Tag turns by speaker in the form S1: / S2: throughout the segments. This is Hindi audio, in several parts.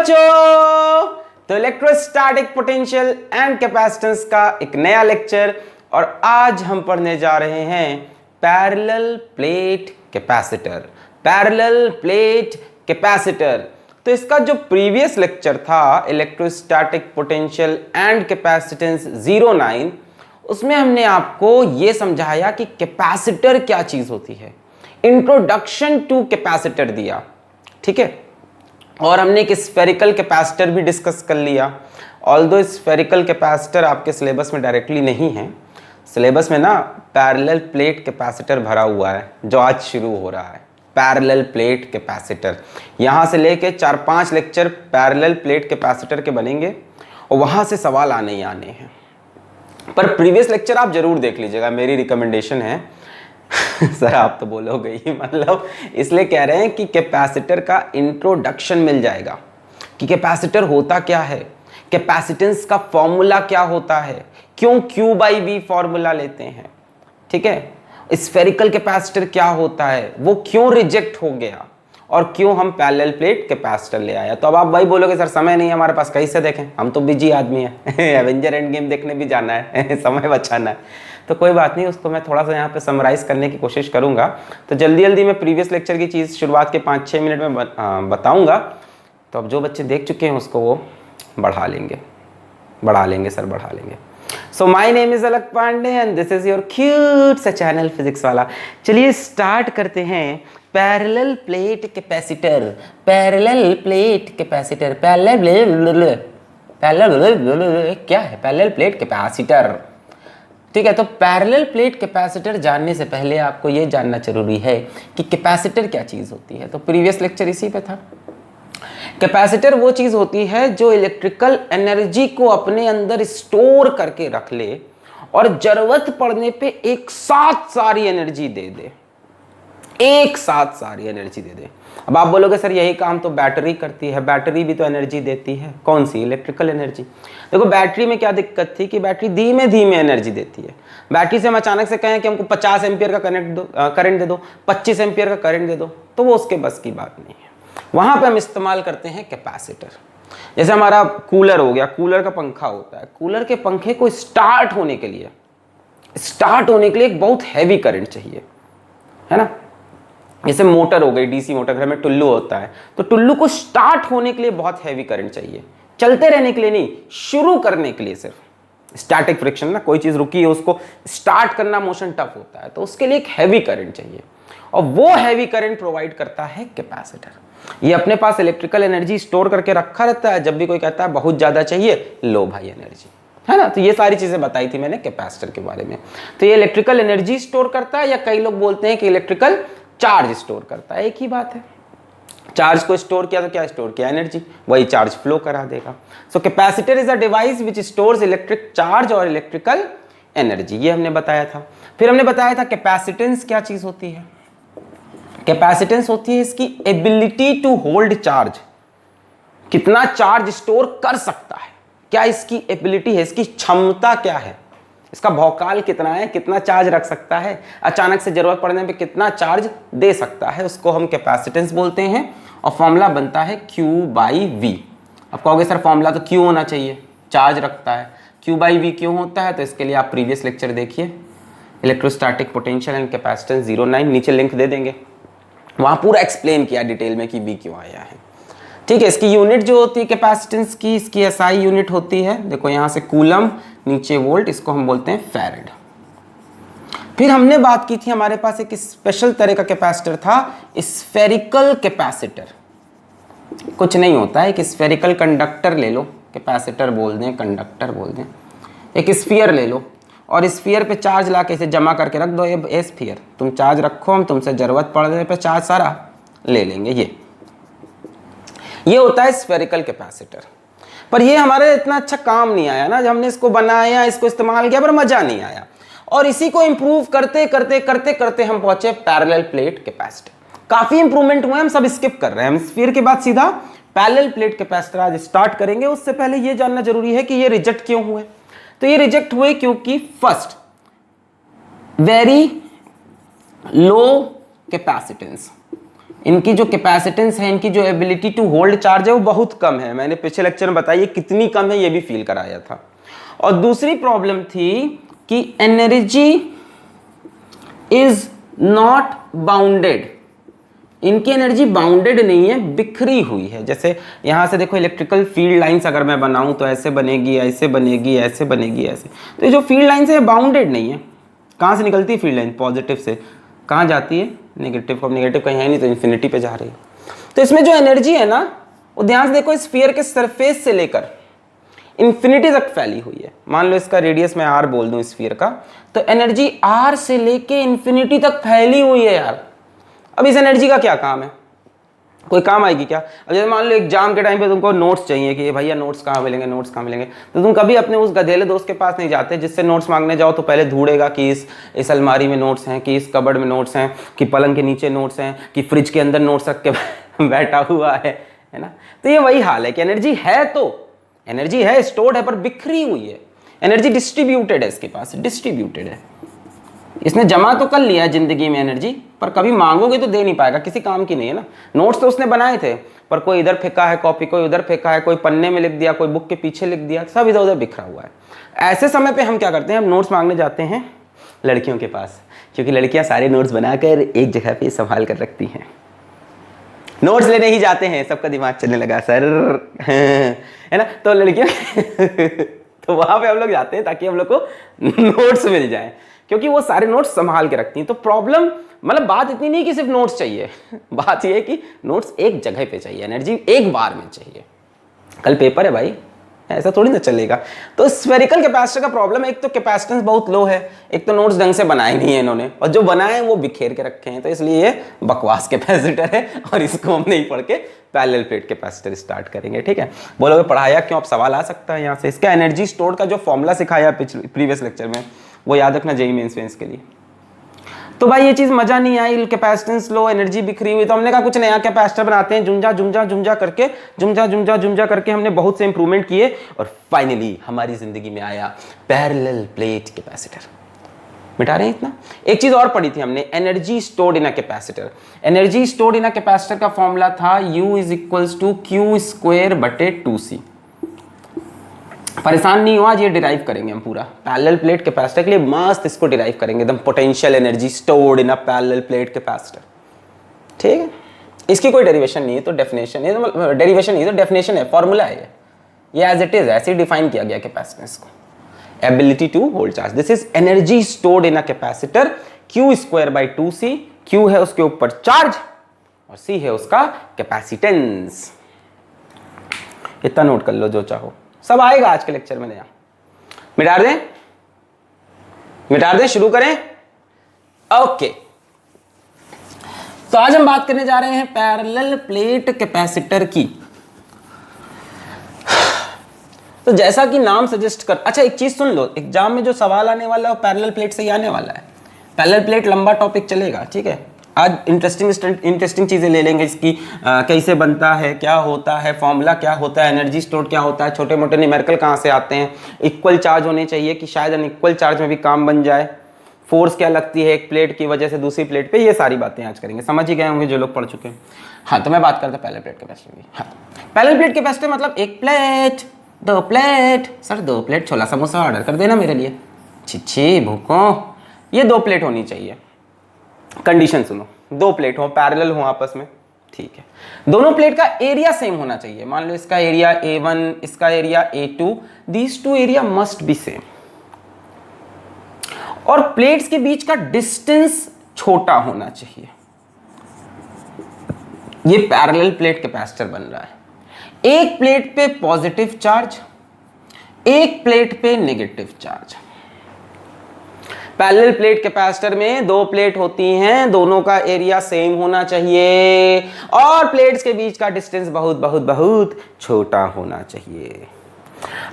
S1: बच्चों, तो इलेक्ट्रोस्टैटिक पोटेंशियल एंड कैपेसिटेंस का एक नया लेक्चर और आज हम पढ़ने जा रहे हैं parallel plate capacitor. Parallel plate capacitor, तो इसका जो प्रीवियस लेक्चर था इलेक्ट्रोस्टैटिक पोटेंशियल एंड कैपेसिटेंस 09, उसमें हमने आपको यह समझाया कि कैपेसिटर क्या चीज होती है, इंट्रोडक्शन टू कैपेसिटर दिया, ठीक है। और हमने एक स्फेरिकल कैपेसिटर भी डिस्कस कर लिया। ऑल्दो स्फेरिकल कैपेसिटर आपके सिलेबस में डायरेक्टली नहीं है, सिलेबस में ना पैरेलल प्लेट कैपेसिटर भरा हुआ है जो आज शुरू हो रहा है। पैरेलल प्लेट कैपेसिटर, यहाँ से लेके 4-5 लेक्चर पैरेलल प्लेट कैपेसिटर के बनेंगे और वहाँ से सवाल आने ही आने हैं। पर प्रीवियस लेक्चर आप जरूर देख लीजिएगा, मेरी रिकमेंडेशन है। सर आप तो बोलोगे ही, मतलब इसलिए कह रहे हैं कि कैपेसिटर का इंट्रोडक्शन मिल जाएगा कि कैपेसिटर होता क्या है, कैपेसिटेंस का फॉर्मूला क्या होता है, क्यों Q/V फॉर्मूला लेते हैं, ठीक है। स्फेरिकल कैपेसिटर क्या होता है, वो क्यों रिजेक्ट हो गया और क्यों हम पैरेलल प्लेट कैपेसिटर ले आया। तो अब आप वही बोलोगे सर समय नहीं है हमारे पास, कैसे देखें, हम तो बिजी आदमी हैं। एवेंजर एंड गेम देखने भी जाना है, समय बचाना है। तो कोई बात नहीं, उसको मैं थोड़ा सा यहाँ पे समराइज करने की कोशिश करूँगा। तो जल्दी जल्दी मैं प्रीवियस लेक्चर की चीज़ शुरुआत के 5-6 मिनट में बताऊँगा। तो अब जो बच्चे देख चुके हैं उसको वो बढ़ा लेंगे सर, बढ़ा लेंगे। So my name is Alak Pandey and this is your cute सा चैनल फिजिक्स वाला। चलिए स्टार्ट करते हैं। Parallel plate capacitor, parallel plate capacitor, parallel क्या है, पैरेलल प्लेट कैपेसिटर, ठीक है। तो पैरेलल प्लेट कैपेसिटर जानने से पहले आपको यह जानना जरूरी है कि कैपेसिटर क्या चीज होती है। तो प्रीवियस लेक्चर इसी पे था। कैपेसिटर वो चीज होती है जो इलेक्ट्रिकल एनर्जी को अपने अंदर स्टोर करके रख ले और जरूरत पड़ने पे एक साथ सारी एनर्जी दे दे, एक साथ सारी एनर्जी दे दे। अब आप बोलोगे सर यही काम तो बैटरी करती है, बैटरी भी तो एनर्जी देती है, कौन सी, इलेक्ट्रिकल एनर्जी। देखो बैटरी में क्या दिक्कत थी कि बैटरी धीमे धीमे एनर्जी देती है। बैटरी से हम अचानक से कहें कि हमको 50 एम्पियर का करंट दे दो, 25 एम्पियर का करंट दे दो, तो वो उसके बस की बात नहीं है। वहां पे हम इस्तेमाल करते हैं कैपेसिटर। जैसे हमारा कूलर हो गया, कूलर का पंखा होता है, कूलर के पंखे को स्टार्ट होने के लिए एक बहुत हैवी करंट चाहिए, है ना। जैसे मोटर हो गई, डीसी मोटर, घर में टुल्लू होता है, तो टुल्लू को स्टार्ट होने के लिए बहुत हैवी करंट चाहिए, चलते रहने के लिए नहीं, शुरू करने के लिए सिर्फ। स्टैटिक फ्रिक्शन ना, कोई चीज रुकी है उसको स्टार्ट करना मोशन टफ होता है, तो उसके लिए एक हैवी करंट चाहिए और वो हैवी करंट प्रोवाइड करता है कैपेसिटर। ये अपने पास इलेक्ट्रिकल एनर्जी स्टोर करके रखा रहता है। जब भी कोई कहता है बहुत ज्यादा चाहिए, लो भाई एनर्जी, है ना। तो ये सारी चीजें बताई थी मैंने कैपेसिटर के बारे में। तो ये इलेक्ट्रिकल एनर्जी स्टोर करता है, या कई लोग बोलते हैं कि इलेक्ट्रिकल चार्ज स्टोर करता है, एक ही बात है। चार्ज को स्टोर किया तो क्या स्टोर किया, एनर्जी, वही चार्ज फ्लो करा देगा। So capacitor is a device which stores electric charge और इलेक्ट्रिकल एनर्जी, ये हमने बताया था। फिर हमने बताया था कैपेसिटेंस क्या चीज होती है। कैपेसिटेंस होती है इसकी एबिलिटी टू होल्ड चार्ज, कितना चार्ज स्टोर कर सकता है, क्या इसकी एबिलिटी है, इसकी क्षमता क्या है, इसका भौकाल कितना है, कितना चार्ज रख सकता है, अचानक से जरूरत पड़ने पे कितना चार्ज दे सकता है, उसको हम कैपेसिटेंस बोलते हैं। और फॉर्मूला बनता है Q/V। अब कहोगे सर फॉर्मूला तो Q होना चाहिए, चार्ज रखता है, Q/V क्यों होता है, तो इसके लिए आप प्रीवियस लेक्चर देखिए, इलेक्ट्रोस्टैटिक पोटेंशियल एंड कैपेसिटेंस 09, नीचे लिंक दे देंगे, वहां पूरा एक्सप्लेन किया डिटेल में कि V क्यों आया है, ठीक है। इसकी यूनिट जो होती है कैपेसिटेंस की, इसकी SI यूनिट होती है, देखो यहां से कूलम, नीचे वोल्ट, इसको हम बोलते हैं फैरेड। फिर हमने बात की थी, हमारे पास एक स्पेशल तरह का कैपेसिटर था, स्फेरिकल कैपेसिटर। कुछ नहीं होता है, एक स्फेरिकल कंडक्टर ले लो, कैपेसिटर बोल दें, कंडक्टर बोल दें, एक स्फीयर ले लो और स्फीयर पे चार्ज ला के इसे जमा करके रख दो। ये स्फीयर तुम चार्ज रखो, हम तुमसे जरूरत पड़ने पे चार्ज सारा ले लेंगे। ये होता है स्फेरिकल कैपेसिटर। पर ये हमारे इतना अच्छा काम नहीं आया ना, जब हमने इसको बनाया, इसको इस्तेमाल किया, पर मजा नहीं आया। और इसी को इंप्रूव करते करते करते करते हम पहुंचे पैरेलल प्लेट कैपेसिटर। काफी इंप्रूवमेंट हुए, हम सब स्किप कर रहे हैं, हम स्फीयर के बाद सीधा पैरेलल प्लेट कैपेसिटर आज स्टार्ट करेंगे। उससे पहले ये जानना जरूरी है कि ये रिजेक्ट क्यों हुए। तो ये रिजेक्ट हुए क्योंकि फर्स्ट वेरी लो कैपेसिटेंस, इनकी जो कैपेसिटेंस है, इनकी जो एबिलिटी टू होल्ड चार्ज है वो बहुत कम है। मैंने पिछले लेक्चर में बताया कितनी कम है, ये भी फील कराया था। और दूसरी प्रॉब्लम थी कि एनर्जी इज नॉट बाउंडेड, इनकी एनर्जी बाउंडेड नहीं है, बिखरी हुई है। जैसे यहाँ से देखो इलेक्ट्रिकल फील्ड लाइंस अगर मैं बनाऊँ तो ऐसे बनेगी, ऐसे बनेगी, ऐसे बनेगी, ऐसे। तो ये जो फील्ड लाइन्स है बाउंडेड नहीं है। कहाँ से निकलती है फील्ड लाइन? पॉजिटिव से। कहाँ जाती है? नेगेटिव। अब नेगेटिव कहीं है नहीं तो इन्फिनिटी पे जा रही है। तो इसमें जो एनर्जी है ना, वो ध्यान से देखो स्फीयर के सरफेस से लेकर इन्फिनिटी तक फैली हुई है। मान लो इसका रेडियस मैं आर बोल दूं स्फीयर का, तो एनर्जी आर से लेके इन्फिनिटी तक फैली हुई है यार। अब इस एनर्जी का क्या काम है? कोई काम आएगी क्या? अब जैसे मान लो एग्जाम के टाइम पे तुमको नोट्स चाहिए कि भैया नोट्स कहाँ मिलेंगे, नोट्स कहाँ मिलेंगे, तो तुम कभी अपने उस गधेले दोस्त के पास नहीं जाते जिससे नोट्स मांगने जाओ तो पहले ढूंढेगा कि इस अलमारी में नोट्स हैं, कि इस कबर्ड में नोट्स हैं, कि पलंग के नीचे नोट्स हैं, कि फ्रिज के अंदर नोट्स रख के बैठा हुआ है ना। तो ये वही हाल है कि एनर्जी है, तो एनर्जी है, स्टोर्ड है, पर बिखरी हुई है। एनर्जी डिस्ट्रीब्यूटेड है, इसके पास डिस्ट्रीब्यूटेड है। इसने जमा तो कर लिया है जिंदगी में एनर्जी, पर कभी मांगोगे तो दे नहीं पाएगा, किसी काम की नहीं है ना। नोट्स तो उसने बनाए थे, पर कोई इधर फेंका है कॉपी, कोई उधर फेंका है, कोई पन्ने में लिख दिया, कोई बुक के पीछे लिख दिया, सब इधर उधर बिखरा हुआ है। ऐसे समय पे हम क्या करते हैं? हम नोट्स मांगने जाते हैं लड़कियों के पास, क्योंकि लड़कियां सारे नोट्स बनाकर एक जगह पे संभाल कर रखती हैं। नोट्स लेने ही जाते हैं, सबका दिमाग चलने लगा सर है ना। तो लड़कियां तो वहां पे हम लोग जाते हैं ताकि हम लोग को नोट्स मिल जाए, क्योंकि वो सारे नोट्स संभाल के रखती हैं। तो प्रॉब्लम मतलब बात इतनी नहीं कि सिर्फ नोट्स चाहिए, बात ये है कि नोट्स एक जगह पे चाहिए, एनर्जी एक बार में चाहिए। कल पेपर है भाई, ऐसा थोड़ी ना चलेगा। तो स्फेरिकल कैपेसिटर का प्रॉब्लम है, एक तो कैपेसिटेंस बहुत लो है, एक तो नोट्स ढंग से बनाए नहीं है इन्होंने, और जो बनाए हैं वो बिखेर के रखे हैं। तो इसलिए ये बकवास कैपेसिटर है, और इसको हम नहीं पढ़ के पैरेलल प्लेट कैपेसिटर स्टार्ट करेंगे। ठीक है, बोलोगे पढ़ाया क्यों? अब सवाल आ सकता है यहाँ से। इसका एनर्जी स्टोर का जो फॉर्मूला सिखाया प्रीवियस लेक्चर में, वो याद रखना जेईई मेंस के लिए। तो भाई ये चीज मजा नहीं आई, कैपेसिटेंस लो, एनर्जी बिखरी हुई। तो हमने कहा कुछ नया कैपेसिटर बनाते हैं, जुमझा करके हमने बहुत से इंप्रूवमेंट किए, और फाइनली हमारी जिंदगी में आया पैरेलल प्लेट कैपेसिटर। मिटा रहे हैं इतना। एक चीज और पढ़ी थी हमने, energy stored in a capacitor. Energy stored in a capacitor का फॉर्मूला था U = Q²/2C। परेशान नहीं हुआ, ये डिराइव करेंगे हम पूरा पैरेलल प्लेट कैपेसिटर के लिए, मस्त इसको डिराइव करेंगे एकदम। Potential energy stored in a parallel plate capacitor. ठीक है, इसकी कोई डेरिवेशन नहीं है, तो डेफिनेशन है, डेरिवेशन नहीं है तो डेफिनेशन है, फॉर्मूला है ये एज इट इज, ऐसे डिफाइन किया गया कैपेसिटेंस को। Ability to hold charge, this is energy stored in a capacitor, Q²/2C। Q है उसके ऊपर चार्ज और C है उसका कैपेसिटेंस। इतना नोट कर लो जो चाहो, सब आएगा आज के लेक्चर में नया। मिटा दें, शुरू करें। ओके, तो आज हम बात करने जा रहे हैं पैरेलल प्लेट कैपेसिटर की। तो जैसा कि नाम सजेस्ट कर, अच्छा एक चीज सुन लो, एग्जाम में जो सवाल आने वाला है वो पैरेलल प्लेट से ही आने वाला है। पैरेलल प्लेट लंबा टॉपिक चलेगा, ठीक है। आज इंटरेस्टिंग चीजें ले लेंगे इसकी, कैसे बनता है, क्या होता है, फॉर्मूला क्या होता है, एनर्जी स्टोर क्या होता है, छोटे मोटे न्यूमेरिकल कहाँ से आते हैं, इक्वल चार्ज होने चाहिए कि शायद अनइक्वल चार्ज में भी काम बन जाए, फोर्स क्या लगती है एक प्लेट की वजह से दूसरी प्लेट पे, ये सारी बातें आज करेंगे। समझ ही गए होंगे जो लोग पढ़ चुके हैं। हाँ, तो मैं बात करता पैरेलल प्लेट कैपेसिटर की। हाँ, पैरेलल प्लेट कैपेसिटर मतलब एक प्लेट, दो प्लेट। सर 2 प्लेट छोला समोसा ऑर्डर कर देना मेरे लिए, छिछी भूखो। ये 2 प्लेट होनी चाहिए। कंडीशन सुनो, 2 प्लेट हो, पैरेलल हो आपस में, ठीक है। दोनों प्लेट का एरिया सेम होना चाहिए। मान लो इसका एरिया A1, इसका area A2, these two area must be same. और प्लेट्स के बीच का डिस्टेंस छोटा होना चाहिए। ये पैरेलल प्लेट कैपेसिटर बन रहा है। एक प्लेट पे पॉजिटिव चार्ज, एक प्लेट पे negative charge. Parallel plate capacitor में 2 प्लेट होती हैं, दोनों का एरिया सेम होना चाहिए और प्लेट्स के बीच का डिस्टेंस बहुत बहुत बहुत छोटा होना चाहिए।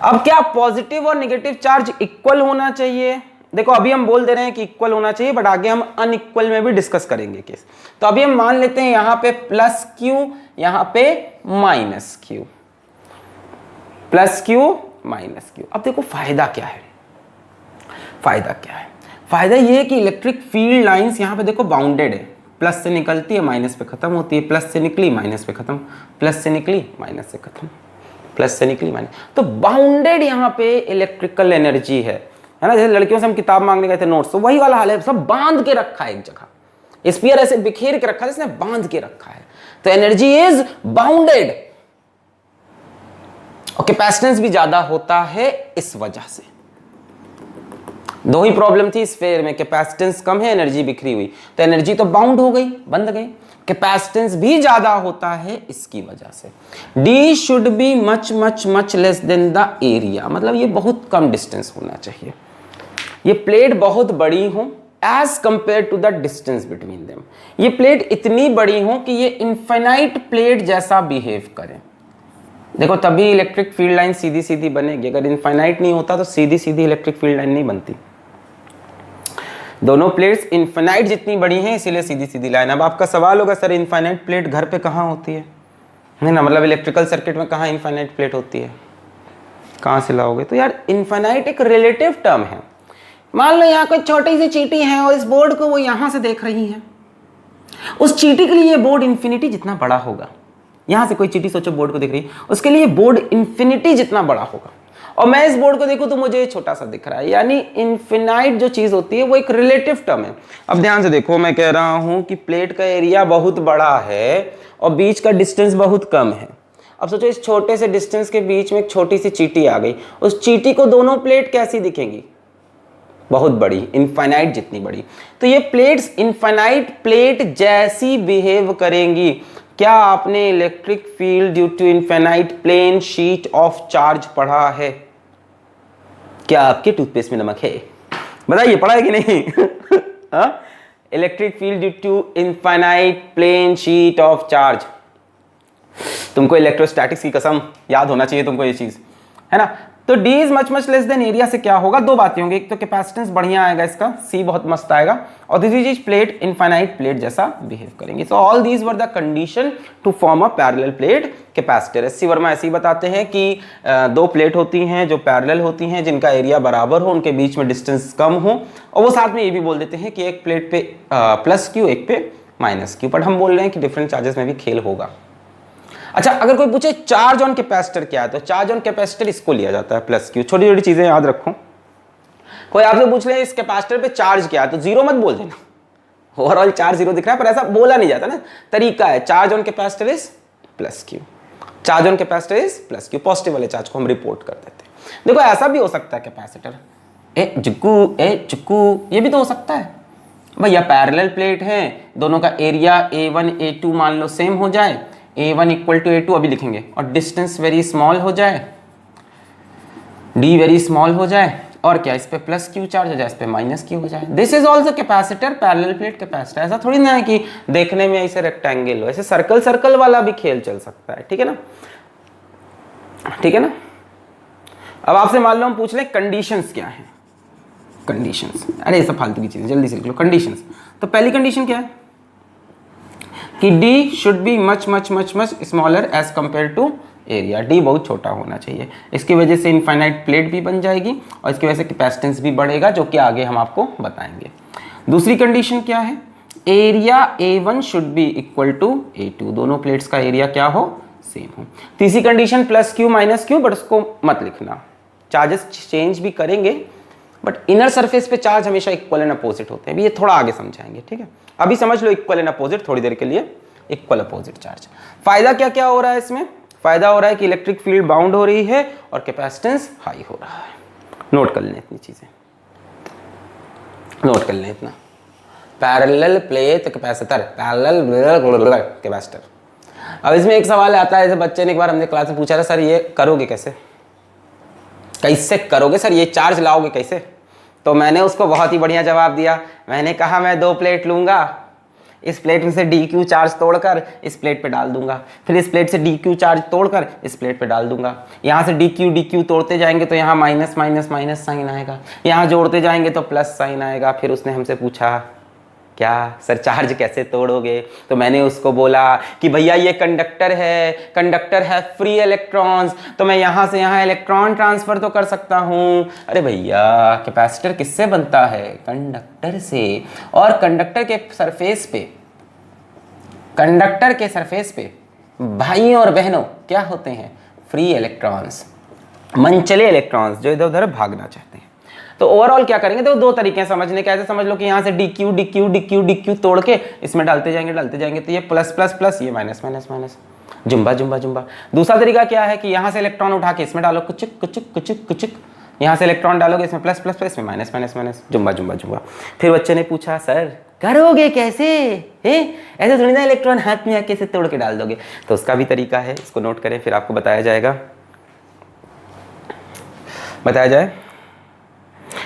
S1: अब क्या पॉजिटिव और नेगेटिव चार्ज इक्वल होना चाहिए? देखो अभी हम बोल दे रहे हैं कि इक्वल होना चाहिए, बट आगे हम अनइक्वल में भी डिस्कस करेंगे केस। तो अभी हम मान लेते हैं यहां पे +Q, यहां पे -Q, +Q -Q। अब देखो फायदा क्या है, फायदा क्या है? फायदा ये है कि इलेक्ट्रिक फील्ड लाइंस यहां पे देखो बाउंडेड है, प्लस से निकलती है माइनस पे खत्म होती है, प्लस से निकली माइनस पे खत्म, प्लस से निकली माइनस से खत्म, प्लस से निकली माइनस। तो बाउंडेड यहाँ पे इलेक्ट्रिकल एनर्जी है ना। जैसे लड़कियों से हम किताब मांगने गए थे नोट्स, तो वही वाला हाल है, सब बांध के रखा है एक जगह, स्फीयर ऐसे बिखेर के रखा है, जिसने बांध के रखा है। तो एनर्जी इज बाउंडेड और कैपेसिटेंस भी ज्यादा होता है इस वजह से। दो ही प्रॉब्लम थी स्फीयर में, कैपेसिटेंस कम है, एनर्जी बिखरी हुई, तो एनर्जी तो बाउंड हो गई, बंध गई। कैपेसिटेंस भी ज्यादा होता है इसकी वजह से। D should be much much much less than the area, मतलब ये बहुत कम डिस्टेंस होना चाहिए, ये प्लेट बहुत बड़ी हो as compare to the distance between them. ये प्लेट इतनी बड़ी हो कि ये इनफाइनाइट प्लेट जैसा बिहेव करें। देखो तभी इलेक्ट्रिक फील्ड लाइन सीधी सीधी बनेगी, अगर इनफाइनाइट नहीं होता तो सीधी सीधी इलेक्ट्रिक फील्ड लाइन नहीं बनती। दोनों प्लेट्स इनफाइनाइट जितनी बड़ी हैं इसीलिए सीधी सीधी लाइन। अब आपका सवाल होगा सर इनफाइनाइट प्लेट घर पे कहाँ होती है ना, मतलब इलेक्ट्रिकल सर्किट में कहाँ इनफाइनाइट प्लेट होती है, कहाँ से लाओगे? तो यार इनफाइनाइट एक रिलेटिव टर्म है। मान लो यहाँ कोई छोटी सी चींटी है और इस बोर्ड को वो यहाँ से देख रही है, उस चींटी के लिए ये बोर्ड इन्फिनिटी जितना बड़ा होगा। यहाँ से कोई चींटी सोचो बोर्ड को देख रही है, उसके लिए बोर्ड इन्फिनिटी जितना बड़ा होगा, और मैं इस बोर्ड को देखूं तो मुझे छोटा सा दिख रहा है। यानी इनफिनाइट जो चीज होती है वो एक रिलेटिव टर्म है। अब ध्यान से देखो, मैं कह रहा हूं कि प्लेट का एरिया बहुत बड़ा है और बीच का डिस्टेंस बहुत कम है। अब सोचो इस छोटे से डिस्टेंस के बीच में एक छोटी सी चींटी आ गई, उस चींटी को दोनों प्लेट कैसी दिखेंगी? बहुत बड़ी, इनफाइनाइट जितनी बड़ी। तो ये प्लेट्स इनफाइनाइट प्लेट जैसी बिहेव करेंगी। क्या आपने electric field due to infinite plane sheet of charge पढ़ा है? क्या आपके टूथपेस्ट में नमक है? बताइए, पढ़ा है कि नहीं? Electric field due to infinite plane sheet of charge. तुमको इलेक्ट्रोस्टैटिक्स की कसम याद होना चाहिए तुमको ये चीज, है ना। तो D is much much less than area से क्या होगा? दो बातें होंगी, एक तो कैपेसिटेंस बढ़िया आएगा इसका, C बहुत मस्त आएगा, और दूसरी चीज प्लेट इनफाइनाइट प्लेट जैसा बिहेव करेंगे। So all these were the condition to form a parallel plate capacitor. S C Verma ऐसे ही बताते हैं कि दो प्लेट होती हैं जो पैरेलल होती हैं, जिनका एरिया बराबर हो, उनके बीच में डिस्टेंस कम हो, और वो साथ में ये भी बोल देते हैं कि एक प्लेट पे प्लस क्यू, एक पे माइनस क्यू। बट हम बोल रहे हैं कि डिफरेंट चार्जेस में भी खेल होगा। अच्छा, अगर कोई पूछे चार्ज ऑन कैपेसिटर क्या है, तो चार्ज ऑन कैपेसिटर इसको लिया जाता है प्लस क्यू। छोटी छोटी चीजें याद रखो। कोई आपसे पूछ ले इस कैपेसिटर पे चार्ज क्या है, तो जीरो मत बोल देना, ओवरऑल चार्ज जीरो दिख रहा है, पर ऐसा बोला नहीं जाता ना, तरीका है। Charge on capacitor is plus Q, charge on capacitor is plus Q. Positive वाले चार्ज को हम रिपोर्ट कर देते हैं। देखो ऐसा भी हो सकता है कैपेसिटर, ए चुक्कू, ये भी तो हो सकता है भैया। पैरेलल प्लेट है, दोनों का एरिया A1 A2 मान लो सेम हो जाए, A1 इक्वल टू A2 अभी लिखेंगे, और डिस्टेंस वेरी स्मॉल हो जाए, D वेरी स्मॉल हो जाए, और क्या इस पे प्लस क्यू चार्ज हो जाए, इस पे माइनस क्यू हो जाए। This is also capacitor, parallel plate capacitor. ऐसा थोड़ी ना है कि देखने में ऐसे रेक्टेंगल हो, ऐसे सर्कल सर्कल वाला भी खेल चल सकता है, ठीक है ना, ठीक है ना। अब आपसे मान लो हम पूछ लें कंडीशंस क्या है। कंडीशंस, अरे ये सब फालतू की चीजें, जल्दी से लिख लो कंडीशंस। तो पहली कंडीशन क्या है कि D should be much much much much smaller as compare to area. D बहुत छोटा होना चाहिए, इसकी वजह से इनफाइनाइट प्लेट भी बन जाएगी और इसकी वजह से कैपेसिटेंस भी बढ़ेगा, जो कि आगे हम आपको बताएंगे। दूसरी कंडीशन क्या है? Area A1 should be equal to A2, दोनों प्लेट्स का एरिया क्या हो? सेम हो। तीसरी condition plus Q minus Q, but उसको मत लिखना, चार्जेस चेंज भी करेंगे बट इनर सरफेस पे चार्ज हमेशा इक्वल एंड अपोजिट होते हैं। ये थोड़ा आगे समझाएंगे, ठीक है। अभी समझ लो इक्वल एंड अपोजिट, थोड़ी देर के लिए इक्वल अपोजिट चार्ज। फायदा क्या क्या हो रहा है इसमें? फायदा हो रहा है कि इलेक्ट्रिक फील्ड बाउंड हो रही है और कैपेसिटेंस हाई हो रहा है। नोट कर लें इतनी चीजें, नोट कर लें इतना। Parallel plate capacitor, parallel capacitor. अब इसमें एक सवाल आता है, जैसे बच्चे ने एक बार हमने क्लास में पूछा था, सर ये करोगे कैसे, कैसे करोगे सर, ये चार्ज लाओगे कैसे? तो मैंने उसको बहुत ही बढ़िया जवाब दिया। मैंने कहा मैं दो प्लेट लूंगा, इस प्लेट में से DQ चार्ज तोड़कर इस प्लेट पे डाल दूंगा, फिर इस प्लेट से DQ चार्ज तोड़कर इस प्लेट पे डाल दूंगा। यहाँ से DQ तोड़ते जाएंगे तो यहाँ माइनस माइनस माइनस साइन आएगा, यहाँ जोड़ते जाएंगे तो प्लस साइन आएगा। फिर उसने हमसे पूछा क्या सर चार्ज कैसे तोड़ोगे? तो मैंने उसको बोला कि भैया ये कंडक्टर है फ्री इलेक्ट्रॉन्स, तो मैं यहाँ से यहाँ इलेक्ट्रॉन ट्रांसफर तो कर सकता हूँ। अरे भैया कैपेसिटर किससे बनता है? कंडक्टर से। और कंडक्टर के सरफेस पे कंडक्टर के सरफेस पे भाइयों और बहनों क्या होते हैं? फ्री इलेक्ट्रॉन्स, मनचले इलेक्ट्रॉन्स जो इधर उधर भागना चाहते हैं। तो ओवरऑल क्या करेंगे? तो दो तरीके हैं समझने के। ऐसे समझ लो कि यहाँ से D Q d Q d Q d Q तोड़ के इसमें डालते जाएंगे तो ये प्लस प्लस प्लस, ये minus minus minus, Zumba Zumba Zumba. दूसरा तरीका क्या है कि यहाँ से इलेक्ट्रॉन उठा के इसमें डालो, कुचुक कुचुक कुचुक कुचुक, यहाँ से इलेक्ट्रॉन डालोगे इसमें प्लस प्लस प्लस, इसमें minus minus minus, Zumba Zumba Zumba. फिर बच्चे ने पूछा सर करोगे कैसे? ऐसे थोड़ी ना इलेक्ट्रॉन हाथ में आके से तोड़ के डाल दोगे। तो उसका भी तरीका है, इसको नोट करें, फिर आपको बताया जाएगा। बताया जाए।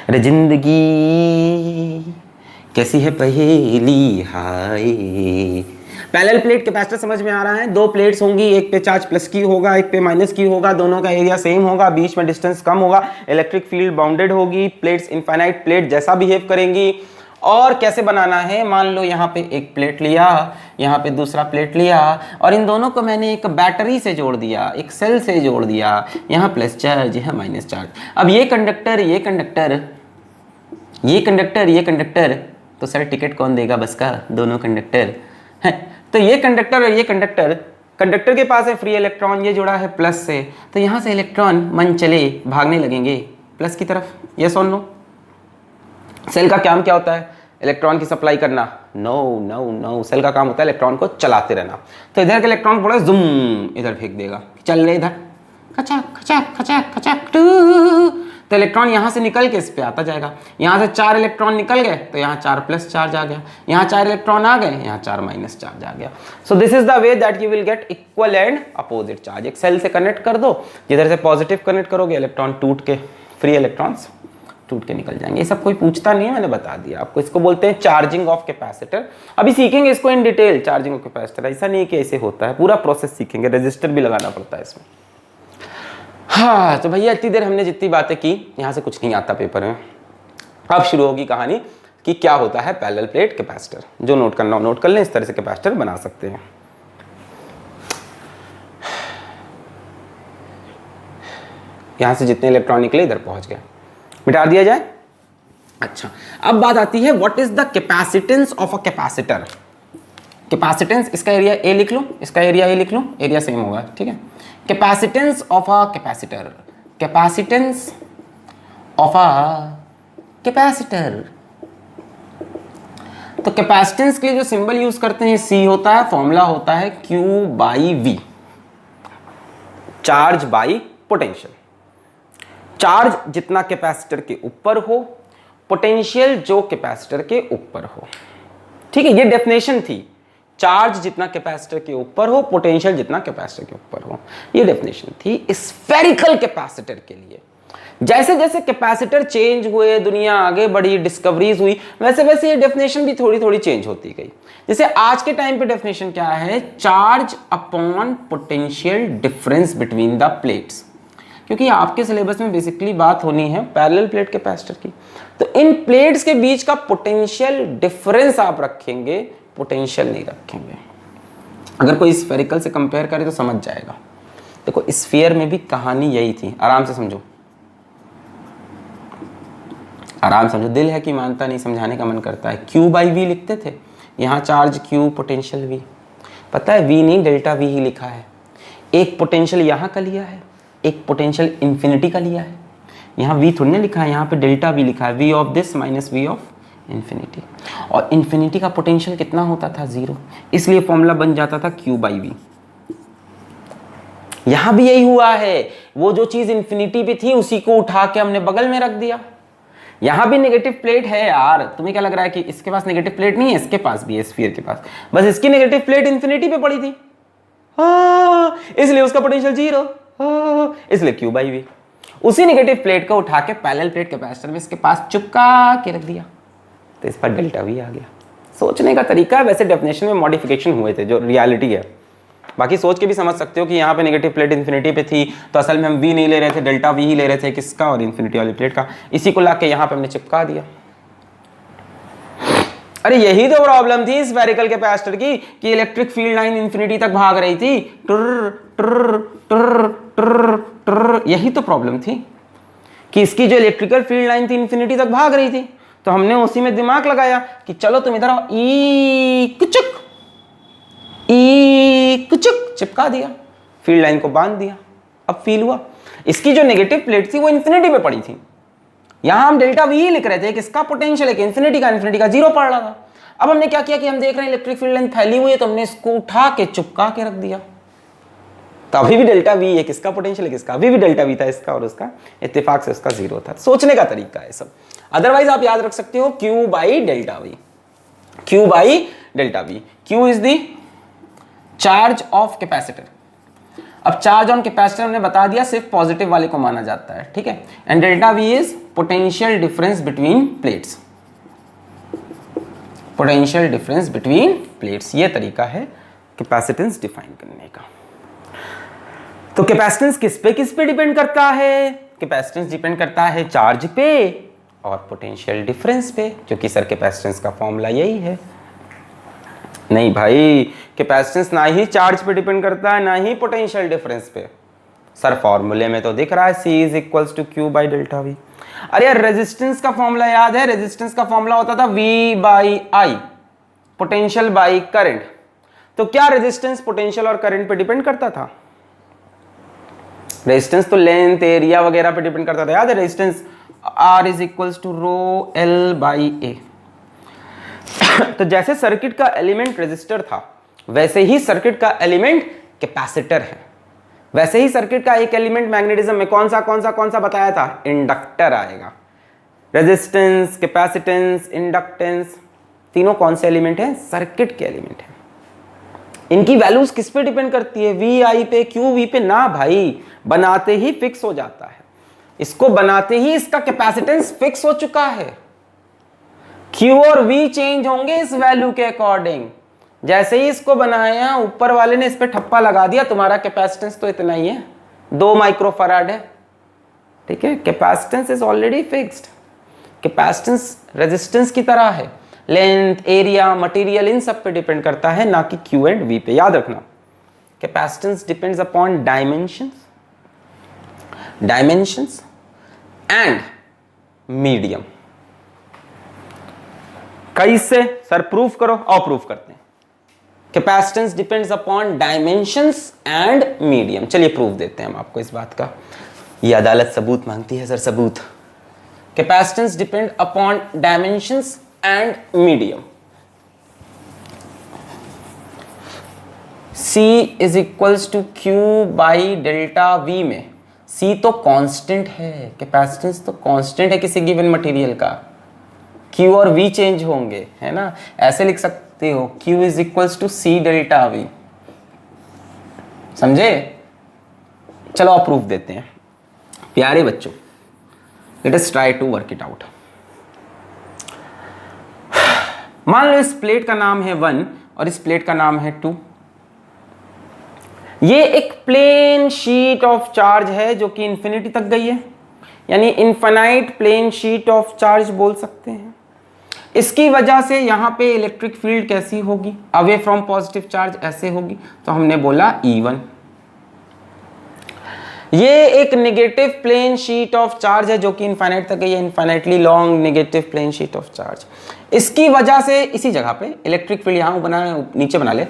S1: अरे जिंदगी कैसी है पहेली हाय। पैरेलल प्लेट कैपेसिटर समझ में आ रहा है? दो प्लेट्स होंगी, एक पे चार्ज प्लस की होगा, एक पे माइनस की होगा, दोनों का एरिया सेम होगा, बीच में डिस्टेंस कम होगा, इलेक्ट्रिक फील्ड बाउंडेड होगी, प्लेट्स इनफाइनाइट प्लेट जैसा बिहेव करेंगी। और कैसे बनाना है? मान लो यहाँ पे एक प्लेट लिया, यहाँ पे दूसरा प्लेट लिया, और इन दोनों को मैंने एक बैटरी से जोड़ दिया, एक सेल से जोड़ दिया। यहाँ प्लस चार्ज, यहाँ माइनस चार्ज। अब ये कंडक्टर, ये कंडक्टर, ये कंडक्टर, ये कंडक्टर, तो सर टिकट कौन देगा बस का? दोनों कंडक्टर है। तो ये कंडक्टर और ये कंडक्टर, कंडक्टर के पास है फ्री इलेक्ट्रॉन, ये जुड़ा है प्लस से, तो यहाँ से इलेक्ट्रॉन मन चले भागने लगेंगे प्लस की तरफ। यस और नो? सेल का काम क्या होता है? इलेक्ट्रॉन की सप्लाई करना? नो नो नो, सेल का काम होता है इलेक्ट्रॉन को चलाते रहना। तो इधर के इलेक्ट्रॉन थोड़ा जुम इधर फेंक देगा, चल रहे इधर, खचाक खचाक खचाक खचाक टू, तो इलेक्ट्रॉन यहाँ से निकल के इस पे आता जाएगा। यहाँ से 4 इलेक्ट्रॉन निकल गए तो यहाँ 4 प्लस चार्ज आ गया, यहाँ 4 इलेक्ट्रॉन आ गए, यहाँ 4 माइनस चार्ज आ गया। सो this is the way that you will get equal and opposite charge. एक सेल से कनेक्ट कर दो, जिधर से पॉजिटिव कनेक्ट करोगे इलेक्ट्रॉन टूट के, फ्री इलेक्ट्रॉन्स टूट के निकल जाएंगे। ये सब कोई पूछता नहीं है, मैंने बता दिया आपको। इसको बोलते हैं चार्जिंग ऑफ कैपेसिटर। अभी सीखेंगे इसको in detail, charging of capacitor. ऐसा नहीं कि ऐसे होता है, पूरा प्रोसेस सीखेंगे, रजिस्टर भी लगाना पड़ता है इसमें। हाँ तो भैया इतनी देर हमने जितनी बातें की, यहाँ से कुछ नहीं आता पेपर में। अब शुरू होगी कहानी कि क्या होता है पैरेलल प्लेट कैपेसिटर। जो नोट करना हो नोट कर लें, इस तरह से कैपेसिटर बना सकते हैं। यहाँ से जितने इलेक्ट्रॉन निकले इधर पहुंच गए, मिटा दिया जाए। अच्छा, अब बात आती है what is the capacitance of a capacitor. Capacitance, इसका एरिया ए लिख लो, इसका एरिया ए लिख लो, एरिया सेम होगा, ठीक है। Capacitance of a capacitor, capacitance of a capacitor. तो कैपेसिटेंस के लिए जो सिंबल यूज करते हैं सी होता है, फॉर्मूला होता है Q by V, charge by potential. Charge जितना कैपेसिटर के ऊपर हो, पोटेंशियल जो कैपेसिटर के ऊपर हो, ठीक है। ये डेफिनेशन थी, चार्ज जितना कैपेसिटर के ऊपर हो, पोटेंशियल जितना कैपेसिटर के ऊपर हो, ये डेफिनेशन थी स्फेरिकल कैपेसिटर के लिए। जैसे जैसे कैपेसिटर चेंज हुए, दुनिया आगे बढ़ी, डिस्कवरीज हुई, वैसे वैसे ये डेफिनेशन भी थोड़ी थोड़ी चेंज होती गई। जैसे आज के टाइम पे डेफिनेशन क्या है? Charge upon potential difference between the plates. क्योंकि आपके सिलेबस में बेसिकली बात होनी है पैरेलल प्लेट कैपेसिटर की, तो इन प्लेट्स के बीच का पोटेंशियल डिफरेंस आप रखेंगे, पोटेंशियल नहीं रखेंगे। अगर कोई स्फेरिकल से कंपेयर करे तो समझ जाएगा। देखो स्फीयर में भी कहानी यही थी, आराम से समझो, आराम समझो। दिल है कि मानता नहीं, समझाने का मन करता है। Q बाई V लिखते थे, यहाँ चार्ज Q, पोटेंशियल V। पता है V नहीं डेल्टा V ही लिखा है। एक पोटेंशियल यहाँ का लिया है, एक पोटेंशियल इन्फिनिटी का लिया है। यहाँ V थोड़ी ना लिखा है, यहाँ पे डेल्टा V लिखा है, V of this minus V of infinity. और इन्फिनिटी का पोटेंशियल कितना होता था? 0, इसलिए फॉर्मूला बन जाता था Q बाई V। यहाँ भी यही हुआ है, वो जो चीज इन्फिनिटी पे थी उसी को उठा के हमने बगल में रख दिया। यहाँ भी नेगेटिव प्लेट है यार, तुम्हें क्या लग रहा है कि इसके पास नेगेटिव प्लेट नहीं है? इसके पास भी है, स्फीयर के पास, बस इसकी नेगेटिव प्लेट इन्फिनिटी पे पड़ी थी, इसलिए उसका पोटेंशियल 0, इसलिए Q बाई V। उसी नेगेटिव प्लेट को उठा के पैरेलल प्लेट कैपेसिटर में इसके पास चिपका के रख दिया, तो इस पर डेल्टा V आ गया। सोचने का तरीका है, वैसे डेफिनेशन में मॉडिफिकेशन हुए थे, जो रियलिटी है। बाकी सोच के भी समझ सकते हो कि यहाँ पे नेगेटिव प्लेट इन्फिनिटी पे थी, तो असल में हम V नहीं ले रहे थे, डेल्टा V ही ले रहे थे, किसका? और इन्फिनिटी वाली प्लेट का। इसी को लाके यहाँ पे हमने चिपका दिया। अरे यही तो प्रॉब्लम थी स्फेरिकल कैपेसिटर की, कि इलेक्ट्रिक फील्ड लाइन इन्फिनिटी तक भाग रही थी, टुर टुर टुर टुर टुर। यही तो प्रॉब्लम थी कि इसकी जो इलेक्ट्रिकल फील्ड लाइन थी इन्फिनिटी तक भाग रही थी। तो हमने उसी में दिमाग लगाया कि चलो तुम इधर आओ, ई कुचुक ई कुचुक चिपका दिया, फील्ड लाइन को बांध दिया, अब फील हुआ। इसकी जो नेगेटिव प्लेट थी वो इन्फिनिटी पे पड़ी थी, यहां हम डेल्टा वी लिख रहे थे कि इसका पोटेंशियल है, इन्फिनिटी का जीरो पड़ रहा था। अब हमने क्या किया कि हम देख रहे हैं इलेक्ट्रिक फील्ड लाइन फैली हुई है, तो हमने इसको उठा के चिपका के रख दिया, तो अभी भी डेल्टा वी है, किसका पोटेंशियल है, किसका, अभी भी डेल्टा वी था इसका, और उसका इत्तेफाक से उसका जीरो था। सोचने का तरीका है सब। अदरवाइज आप याद रख सकते हो Q by delta we, Q by delta we. Q is the charge of capacitor. अब चार्ज ऑन कैपेसिटर हमने बता दिया सिर्फ पॉजिटिव वाले को माना जाता है, ठीक है। And delta V is potential difference between plates, potential difference between plates. ये तरीका है कैपेसिटेंस डिफाइन करने का। तो कैपेसिटेंस किस पे डिपेंड करता है? कैपेसिटेंस डिपेंड करता है चार्ज पे और पोटेंशियल डिफरेंस पे, क्योंकि सर कैपेसिटेंस का फॉर्मूला यही है। नहीं भाई, कैपेसिटेंस ना ही चार्ज पे डिपेंड करता है ना ही पोटेंशियल डिफरेंस पे। सर फॉर्मूले में तो दिख रहा है C is equals to Q by delta V. अरे यार रेजिस्टेंस का फॉर्मूला याद है? रेजिस्टेंस का फॉर्मूला होता था V by I, potential by current. तो क्या रेजिस्टेंस पोटेंशियल और करंट पे डिपेंड करता था? रेजिस्टेंस तो लेंथ, एरिया वगैरह पे डिपेंड करता था, याद है? Resistance R is equals to rho L by A. तो जैसे सर्किट का एलिमेंट रेजिस्टर था, वैसे ही सर्किट का एलिमेंट कैपेसिटर है। वैसे ही सर्किट का एक एलिमेंट मैग्नेटिज्म में कौन सा बताया था? इंडक्टर आएगा। रेजिस्टेंस, कैपेसिटेंस, इंडक्टेंस, तीनों कौन से एलिमेंट हैं? सर्किट के एलिमेंट हैं। इनकी वैल्यूज किस पे डिपेंड करती है? वी आई पे, क्यू वी पे ना भाई, बनाते ही फिक्स हो जाता है। इसको बनाते ही इसका कैपेसिटेंस फिक्स हो चुका है। Q और V चेंज होंगे इस वैल्यू के अकॉर्डिंग। जैसे ही इसको बनाया, ऊपर वाले ने इस पे ठप्पा लगा दिया, तुम्हारा कैपेसिटेंस तो इतना ही है, 2 माइक्रोफैराड है, ठीक है। Capacitance is already fixed. Capacitance resistance की तरह है, लेंथ, एरिया, मटेरियल, इन सब पे डिपेंड करता है, ना कि Q एंड V पे। याद रखना, capacitance depends upon dimensions and medium. कैसे? सर प्रूफ करो। और प्रूफ करते हैं। Capacitance depends upon dimensions and medium. चलिए प्रूफ देते हैं हम आपको इस बात का। ये अदालत सबूत मांगती है सर, सबूत। Capacitance depend upon dimensions and medium. C is equals to Q by delta V में C तो कांस्टेंट है, कैपेसिटेंस तो कांस्टेंट है किसी गिवन मटेरियल का। Q और V चेंज होंगे, है ना। ऐसे लिख सकते हो Q is equals to C delta V। समझे? चलो आप प्रूफ देते हैं। प्यारे बच्चों, let us try to work it out. मान लो इस प्लेट का नाम है 1 और इस प्लेट का नाम है 2। ये एक प्लेन शीट ऑफ चार्ज है जो कि इंफिनिटी तक गई है, यानी infinite plane sheet of charge बोल सकते हैं। इसकी वजह से यहां पे इलेक्ट्रिक फील्ड कैसी होगी? अवे फ्रॉम पॉजिटिव चार्ज ऐसे होगी, तो हमने बोला E1। ये एक negative plane sheet of charge है जो कि इनफाइनाइट तक गई है, infinitely long negative plane sheet of charge. इसकी वजह से इसी जगह पे इलेक्ट्रिक फील्ड यहां बना, नीचे बना ले,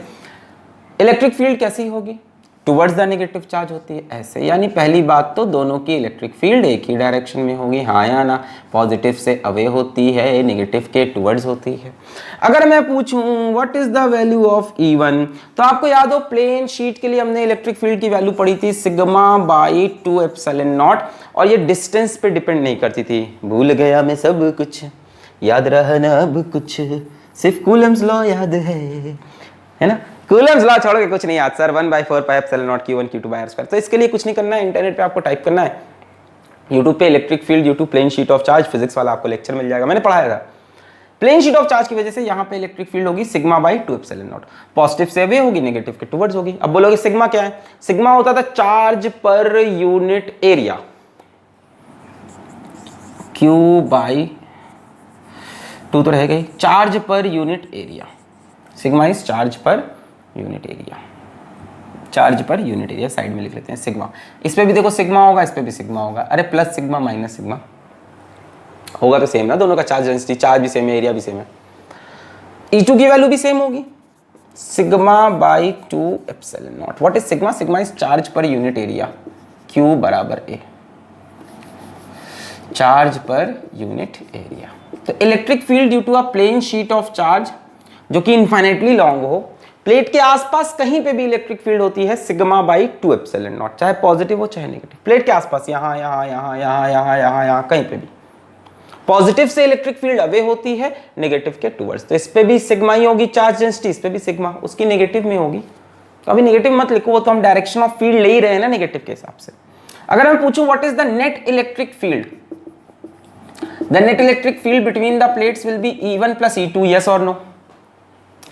S1: इलेक्ट्रिक फील्ड कैसी होगी? टुवर्ड्स द नेगेटिव चार्ज होती है, ऐसे। यानी पहली बात तो दोनों की इलेक्ट्रिक फील्ड एक ही डायरेक्शन में होगी, हाँ या ना। पॉजिटिव से अवे होती है, नेगेटिव के टुवर्ड्स होती है। अगर मैं पूछूं what is the value of E1, तो आपको याद हो प्लेन शीट के लिए हमने इलेक्ट्रिक फील्ड की वैल्यू पढ़ी थी सिग्मा बाई 2 एप्सिलॉन नॉट, और ये डिस्टेंस पे डिपेंड नहीं करती थी। भूल गया मैं सब कुछ, याद रहा ना अब कुछ, सिर्फ कूलम्स लॉ याद है ना। कूलम्स लॉ छोड़ के कुछ नहीं याद sir. 1/4 pi epsilon naught Q1 Q2 by R²। तो इसके लिए कुछ नहीं करना है, इंटरनेट पे आपको टाइप करना है, यूट्यूब पे electric field due to plane sheet of charge, physics वाला आपको लेक्चर मिल जाएगा, मैंने पढ़ाया था। प्लेन शीट ऑफ चार्ज की वजह से यहाँ पे इलेक्ट्रिक फील्ड होगी sigma by 2 epsilon not. Positive से अवे होगी, नेगेटिव के टुवर्ड्स होगी। अब बोलोगे सिग्मा क्या है? सिग्मा होता था charge per unit area, Q by 2 तो रह गई, charge per unit area. Sigma is charge per unit area, charge per unit area side में लिख लेते हैं सिग्मा। इस पे भी देखो सिग्मा होगा, इस पे भी सिग्मा होगा। अरे प्लस सिग्मा माइनस सिग्मा होगा तो सेम ना, दोनों का चार्ज डेंसिटी, चार्ज भी सेम है, एरिया भी सेम है। E2 की वैल्यू भी सेम होगी, sigma by 2 epsilon not. What is sigma? Sigma is charge per unit area, Q बराबर A, charge per unit area. तो electric field due to a plane sheet of charge जो कि इनफाइनाइटली लॉन्ग हो, प्लेट के आसपास कहीं पे भी इलेक्ट्रिक फील्ड होती है सिग्मा बाई 2 एप्सिलॉन नॉट, चाहे पॉजिटिव हो चाहे नेगेटिव। प्लेट के आसपास यहां यहां यहां यहां यहां यहां यहां कहीं पे भी पॉजिटिव से इलेक्ट्रिक फील्ड अवे होती है नेगेटिव के टुवर्ड्स, तो इस पे भी सिग्मा ही होगी चार्ज डेंसिटी, इस पे भी सिग्मा, उसकी नेगेटिव में होगी। तो अभी नेगेटिव मत लिखो, वो तो हम डायरेक्शन ऑफ फील्ड ले ही रहे हैं ना नेगेटिव के हिसाब से। अगर मैं पूछूं what is the net electric field, the net electric field between the plates will be E1 plus E2, yes और no?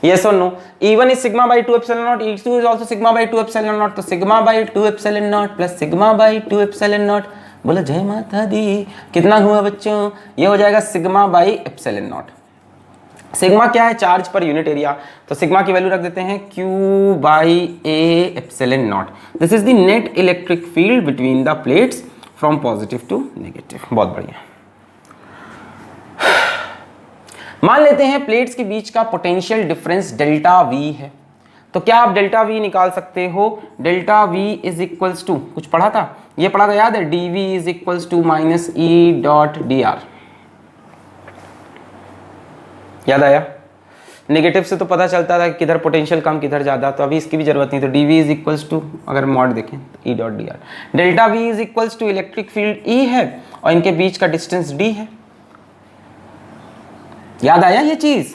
S1: Yes or no? E1 is sigma by 2 epsilon naught, E2 is also sigma by 2 epsilon naught, तो sigma by 2 epsilon naught plus sigma by 2 epsilon naught, बोला जय माता दी, कितना हुआ बच्चों? ये हो जाएगा sigma by epsilon naught. Sigma क्या है? चार्ज पर यूनिट एरिया, तो सिग्मा की वैल्यू रख देते हैं Q by A epsilon naught. This is the net electric field between the plates from positive to negative. बहुत बढ़िया। मान लेते हैं प्लेट्स के बीच का पोटेंशियल डिफरेंस डेल्टा वी है, तो क्या आप डेल्टा वी निकाल सकते हो? Delta V is equals to, कुछ पढ़ा था, ये पढ़ा था याद है, D V is equals to minus E dot D R, याद आया? नेगेटिव से तो पता चलता था किधर पोटेंशियल कम किधर ज्यादा, तो अभी इसकी भी जरूरत नहीं, तो D V is equals to, अगर मॉड देखें E dot D R, delta V is equals to electric field E है और इनके बीच का डिस्टेंस डी है। याद आया ये चीज?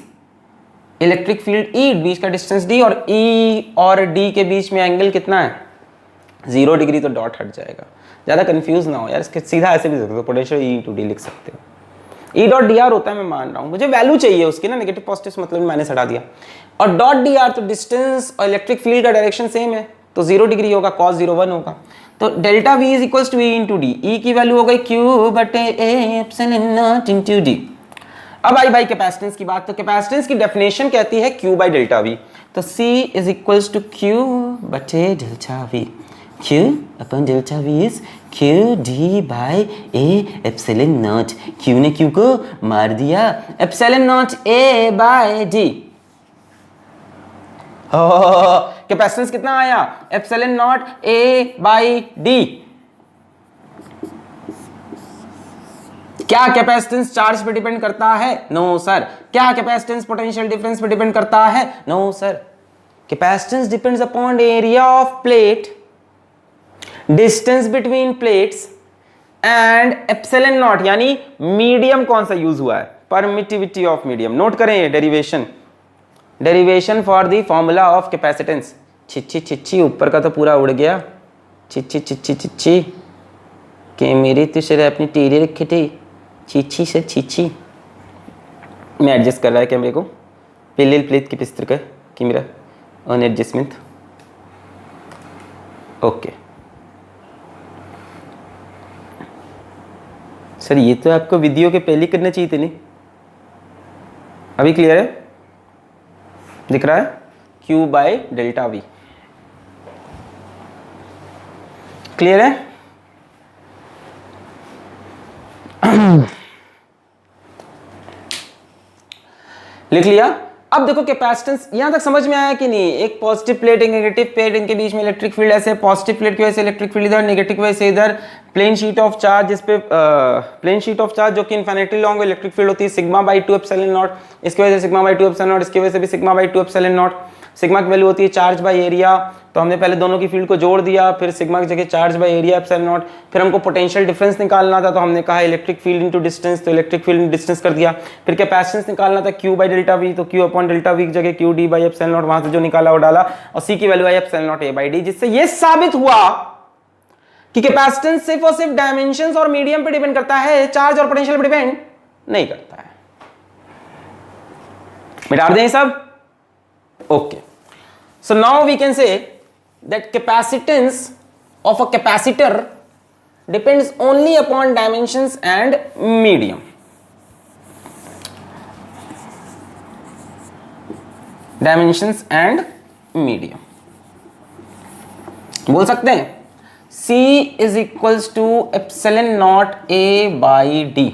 S1: इलेक्ट्रिक फील्ड ई, बीच का डिस्टेंस डी, और ई और डी के बीच में एंगल कितना है? 0 डिग्री, तो डॉट हट जाएगा। ज्यादा कंफ्यूज ना हो यार, इसके सीधा ऐसे भी सकते हो, पोटेंशियल ई इंटू डी लिख सकते हो। ई डॉट डी आर होता है, मैं मान रहा हूं, मुझे वैल्यू चाहिए उसकी ना, नेगेटिव पॉजिटिव मतलब मैंने हटा दिया, और डॉट डी आर तो डिस्टेंस और इलेक्ट्रिक फील्ड का डायरेक्शन सेम है, तो 0 डिग्री होगा, cos 0 1 होगा, तो delta V is equals to E into d, E की वैल्यू हो गई Q बटे A epsilon not into d. अब आई भाई कैपेसिटेंस की बात, तो कैपेसिटेंस की डेफिनेशन कहती है Q बाई डेल्टा वी, तो C is equals to Q बटे डेल्टा वी, Q अपन delta V is Q D by A epsilon naught, Q ने Q को मार दिया, epsilon naught A by D। Capacitance कितना आया? Epsilon naught A by D। क्या कैपेसिटेंस चार्ज पे डिपेंड करता है? No sir. क्या कैपेसिटेंस पोटेंशियल डिफरेंस पे डिपेंड करता है? No sir. Capacitance depends upon area of plate, distance between plates and epsilon not, यानी मीडियम कौन सा यूज हुआ है, परमिटिविटी ऑफ मीडियम। नोट करें ये derivation for the formula of capacitance. छिच्छी छिच्छी, ऊपर का तो पूरा उड़ गया, छिच्छी छिच्छी छिच्छी के मेरी तो सिर अपनी टेरे रखे थे, चीची से चीची मैं एडजस्ट कर रहा है कैमरे को, पहले प्लेट की पिस्तर का camera on adjustment. Okay sir, ये तो आपको वीडियो के पहले करना चाहिए थे, नहीं? अभी क्लियर है? दिख रहा है? Q by delta we clear है? लिख लिया? अब देखो कैपेसिटेंस यहां तक समझ में आया कि नहीं? एक पॉजिटिव प्लेट एक नेगेटिव प्लेट, इनके बीच में इलेक्ट्रिक फील्ड ऐसे, पॉजिटिव प्लेट की वजह से इलेक्ट्रिक फील्ड इधर, नेगेटिव की वजह से इधर, प्लेन शीट ऑफ चार्ज, जिस पे प्लेन शीट ऑफ चार्ज जो कि इनफिनिटली लॉन्ग इलेक्ट्रिक फील्ड होती है सिग्मा बाई 2 एप्सिलॉन नॉट, इसकी वजह से सिग्मा बाई 2 एप्सिलॉन नॉट, इसकी वजह से भी sigma by 2 epsilon naught. Sigma की वैल्यू होती है चार्ज बाई एरिया, तो हमने पहले दोनों की फील्ड को जोड़ दिया, फिर सिग्मा की जगह charge by area epsilon not, फिर हमको पोटेंशियल डिफरेंस निकालना था, तो हमने कहा इलेक्ट्रिक फील्ड इनटू डिस्टेंस, तो इलेक्ट्रिक फील्ड डिस्टेंस कर दिया, फिर कैपेसिटेंस निकालना था Q बाई डेल्टा वी, तो Q अपॉन डेल्टा वी की जगह Q D by epsilon not, वहां से जो निकाला वो डाला, और C की value I epsilon naught A by D, जिससे ये साबित हुआ कि कैपेसिटेंस सिर्फ और सिर्फ डायमेंशंस और मीडियम पे डिपेंड करता है, चार्ज और पोटेंशियल पे डिपेंड नहीं करता है। मिटा दें सब? Okay, so now we can say that capacitance of a capacitor depends only upon dimensions and medium. Dimensions and medium. बोल सकते हैं C is equals to epsilon naught A by D.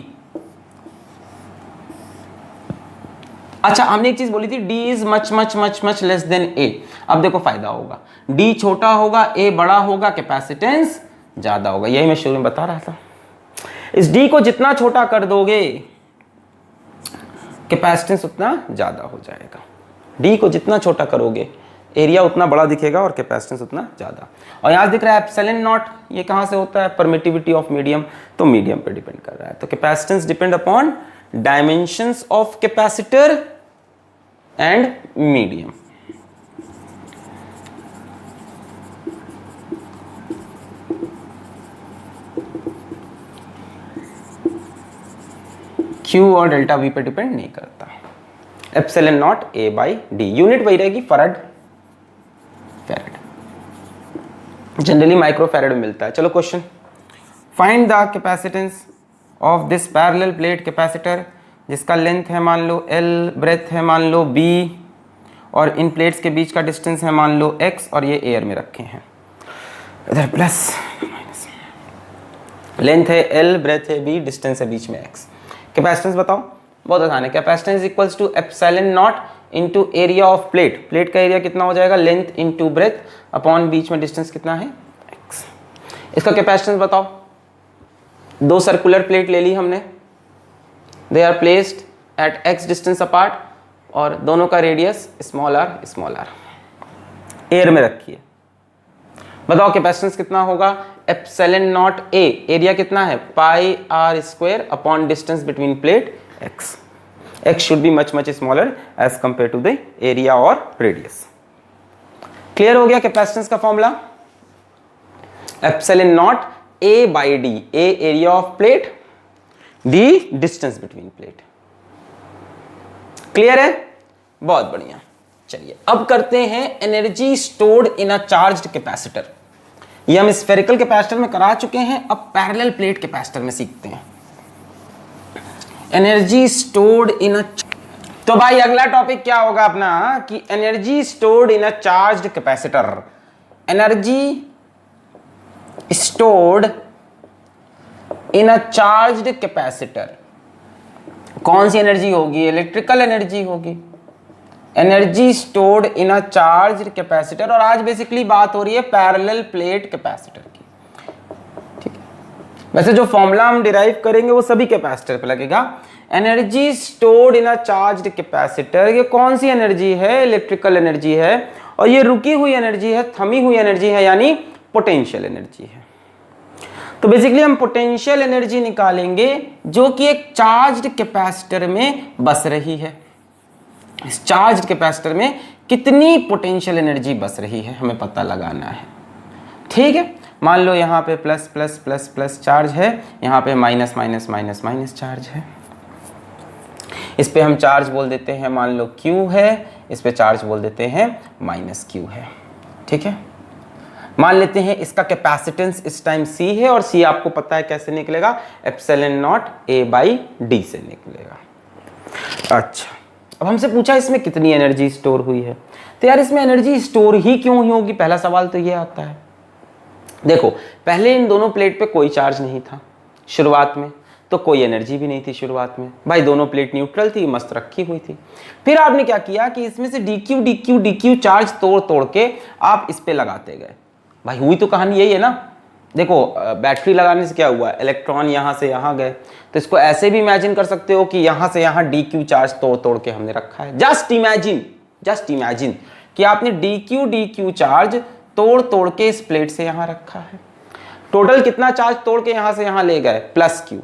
S1: अच्छा, हमने एक चीज बोली थी, D is much much much much less than A। अब देखो फायदा होगा, D छोटा होगा, A बड़ा होगा, कैपेसिटेंस ज्यादा होगा। यही मैं शुरू में बता रहा था। इस D को जितना छोटा कर दोगे कैपेसिटेंस उतना ज्यादा हो जाएगा। D को जितना छोटा करोगे एरिया उतना बड़ा दिखेगा और कैपेसिटेंस उतना ज्यादा। और यहां दिख रहा है एप्सिलॉन नॉट, ये कहां से होता है, परमिटिविटी ऑफ मीडियम, तो मीडियम पे डिपेंड कर रहा है। तो capacitance depend upon dimensions of capacitor and medium. Q और डेल्टा V पे डिपेंड नहीं करता। Epsilon naught A by D, unit वही रहेगी फैराड। जनरली माइक्रोफैराड में मिलता है। चलो question, find the capacitance of this parallel plate capacitor, जिसका लेंथ है मान लो L, ब्रेथ है मान लो B, और इन प्लेट्स के बीच का डिस्टेंस है मान लो x, और ये एयर में रखे हैं। इधर प्लस माइनस, लेंथ है L, ब्रेथ है B, डिस्टेंस है बीच में x। कैपेसिटेंस बताओ, बहुत आसान है। Capacitance equals to epsilon naught into area of plate. Plate का एरिया कितना हो जाएगा, लेंथ इनटू ब्रेथ अपॉन बीच में डिस्टेंस कितना है x। इसका कैपेसिटेंस बताओ। दो सर्कुलर प्लेट ले ली हमने, they are placed at x distance apart, और दोनों का रेडियस स्मॉल r एयर में रखिए। बताओ कैपेसिटेंस कितना होगा, एप्सिलॉन नॉट A, एरिया कितना है पाई r square upon distance between plate x। x should be much much smaller as compared to the area or radius। Clear हो गया कैपेसिटेंस का formula, epsilon naught A by D, A area of plate, D distance between plate. Clear है, बहुत बढ़िया। चलिए अब करते हैं energy stored in a charged capacitor. ये हम स्फेरिकल कैपेसिटर में करा चुके हैं, अब पैरेलल प्लेट कैपेसिटर में सीखते हैं एनर्जी स्टोर्ड इन अ। तो भाई अगला टॉपिक क्या होगा अपना कि energy stored in a charged capacitor. Energy stored in a charged capacitor, कौन सी एनर्जी होगी, इलेक्ट्रिकल एनर्जी होगी। Energy stored in a charged capacitor, और आज बेसिकली बात हो रही है पैरेलल प्लेट कैपेसिटर की। ठीक है, वैसे जो फॉर्मूला हम डिराइव करेंगे वो सभी कैपेसिटर पे लगेगा। Energy stored in a charged capacitor, ये कौन सी एनर्जी है, इलेक्ट्रिकल एनर्जी है, और ये रुकी हुई एनर्जी है, थमी हुई एनर्जी है, यानी पोटेंशियल एनर्जी है। तो बेसिकली हम पोटेंशियल एनर्जी निकालेंगे जो कि एक चार्ज्ड कैपेसिटर में बस रही है। इस चार्ज्ड कैपेसिटर में कितनी पोटेंशियल एनर्जी बस रही है हमें पता लगाना है। ठीक है, मान लो यहाँ पे plus plus plus plus charge है, यहाँ पे minus minus minus minus charge है। इस पे हम चार्ज बोल देते हैं मान लो Q है, इस पे चार्ज बोल देते हैं माइनस Q है। ठीक है, मान लेते हैं इसका कैपेसिटेंस इस टाइम C है, और C आपको पता है कैसे निकलेगा, epsilon naught A by D से निकलेगा। अच्छा, अब हमसे पूछा इसमें कितनी एनर्जी स्टोर हुई है, तो यार इसमें एनर्जी स्टोर ही क्यों ही होगी, पहला सवाल तो ये आता है। देखो पहले इन दोनों प्लेट पे कोई चार्ज नहीं था शुरुआत में, तो कोई एनर्जी भी नहीं थी शुरुआत में। भाई दोनों प्लेट न्यूट्रल थी, मस्त रखी हुई थी। फिर आपने क्या किया कि इसमें से dq dq dq चार्ज तोड़ तोड़ के आप इस पे लगाते गए। भाई हुई तो कहानी यही है ना। देखो बैटरी लगाने से क्या हुआ, इलेक्ट्रॉन यहाँ से यहाँ गए, तो इसको ऐसे भी इमेजिन कर सकते हो कि यहाँ से यहाँ dq चार्ज तोड़ तोड़ के हमने रखा है। जस्ट इमेजिन कि आपने dq चार्ज तोड़ तोड़ के इस प्लेट से यहाँ रखा है। टोटल कितना चार्ज तोड़ के यहाँ से यहाँ ले गए, प्लस q।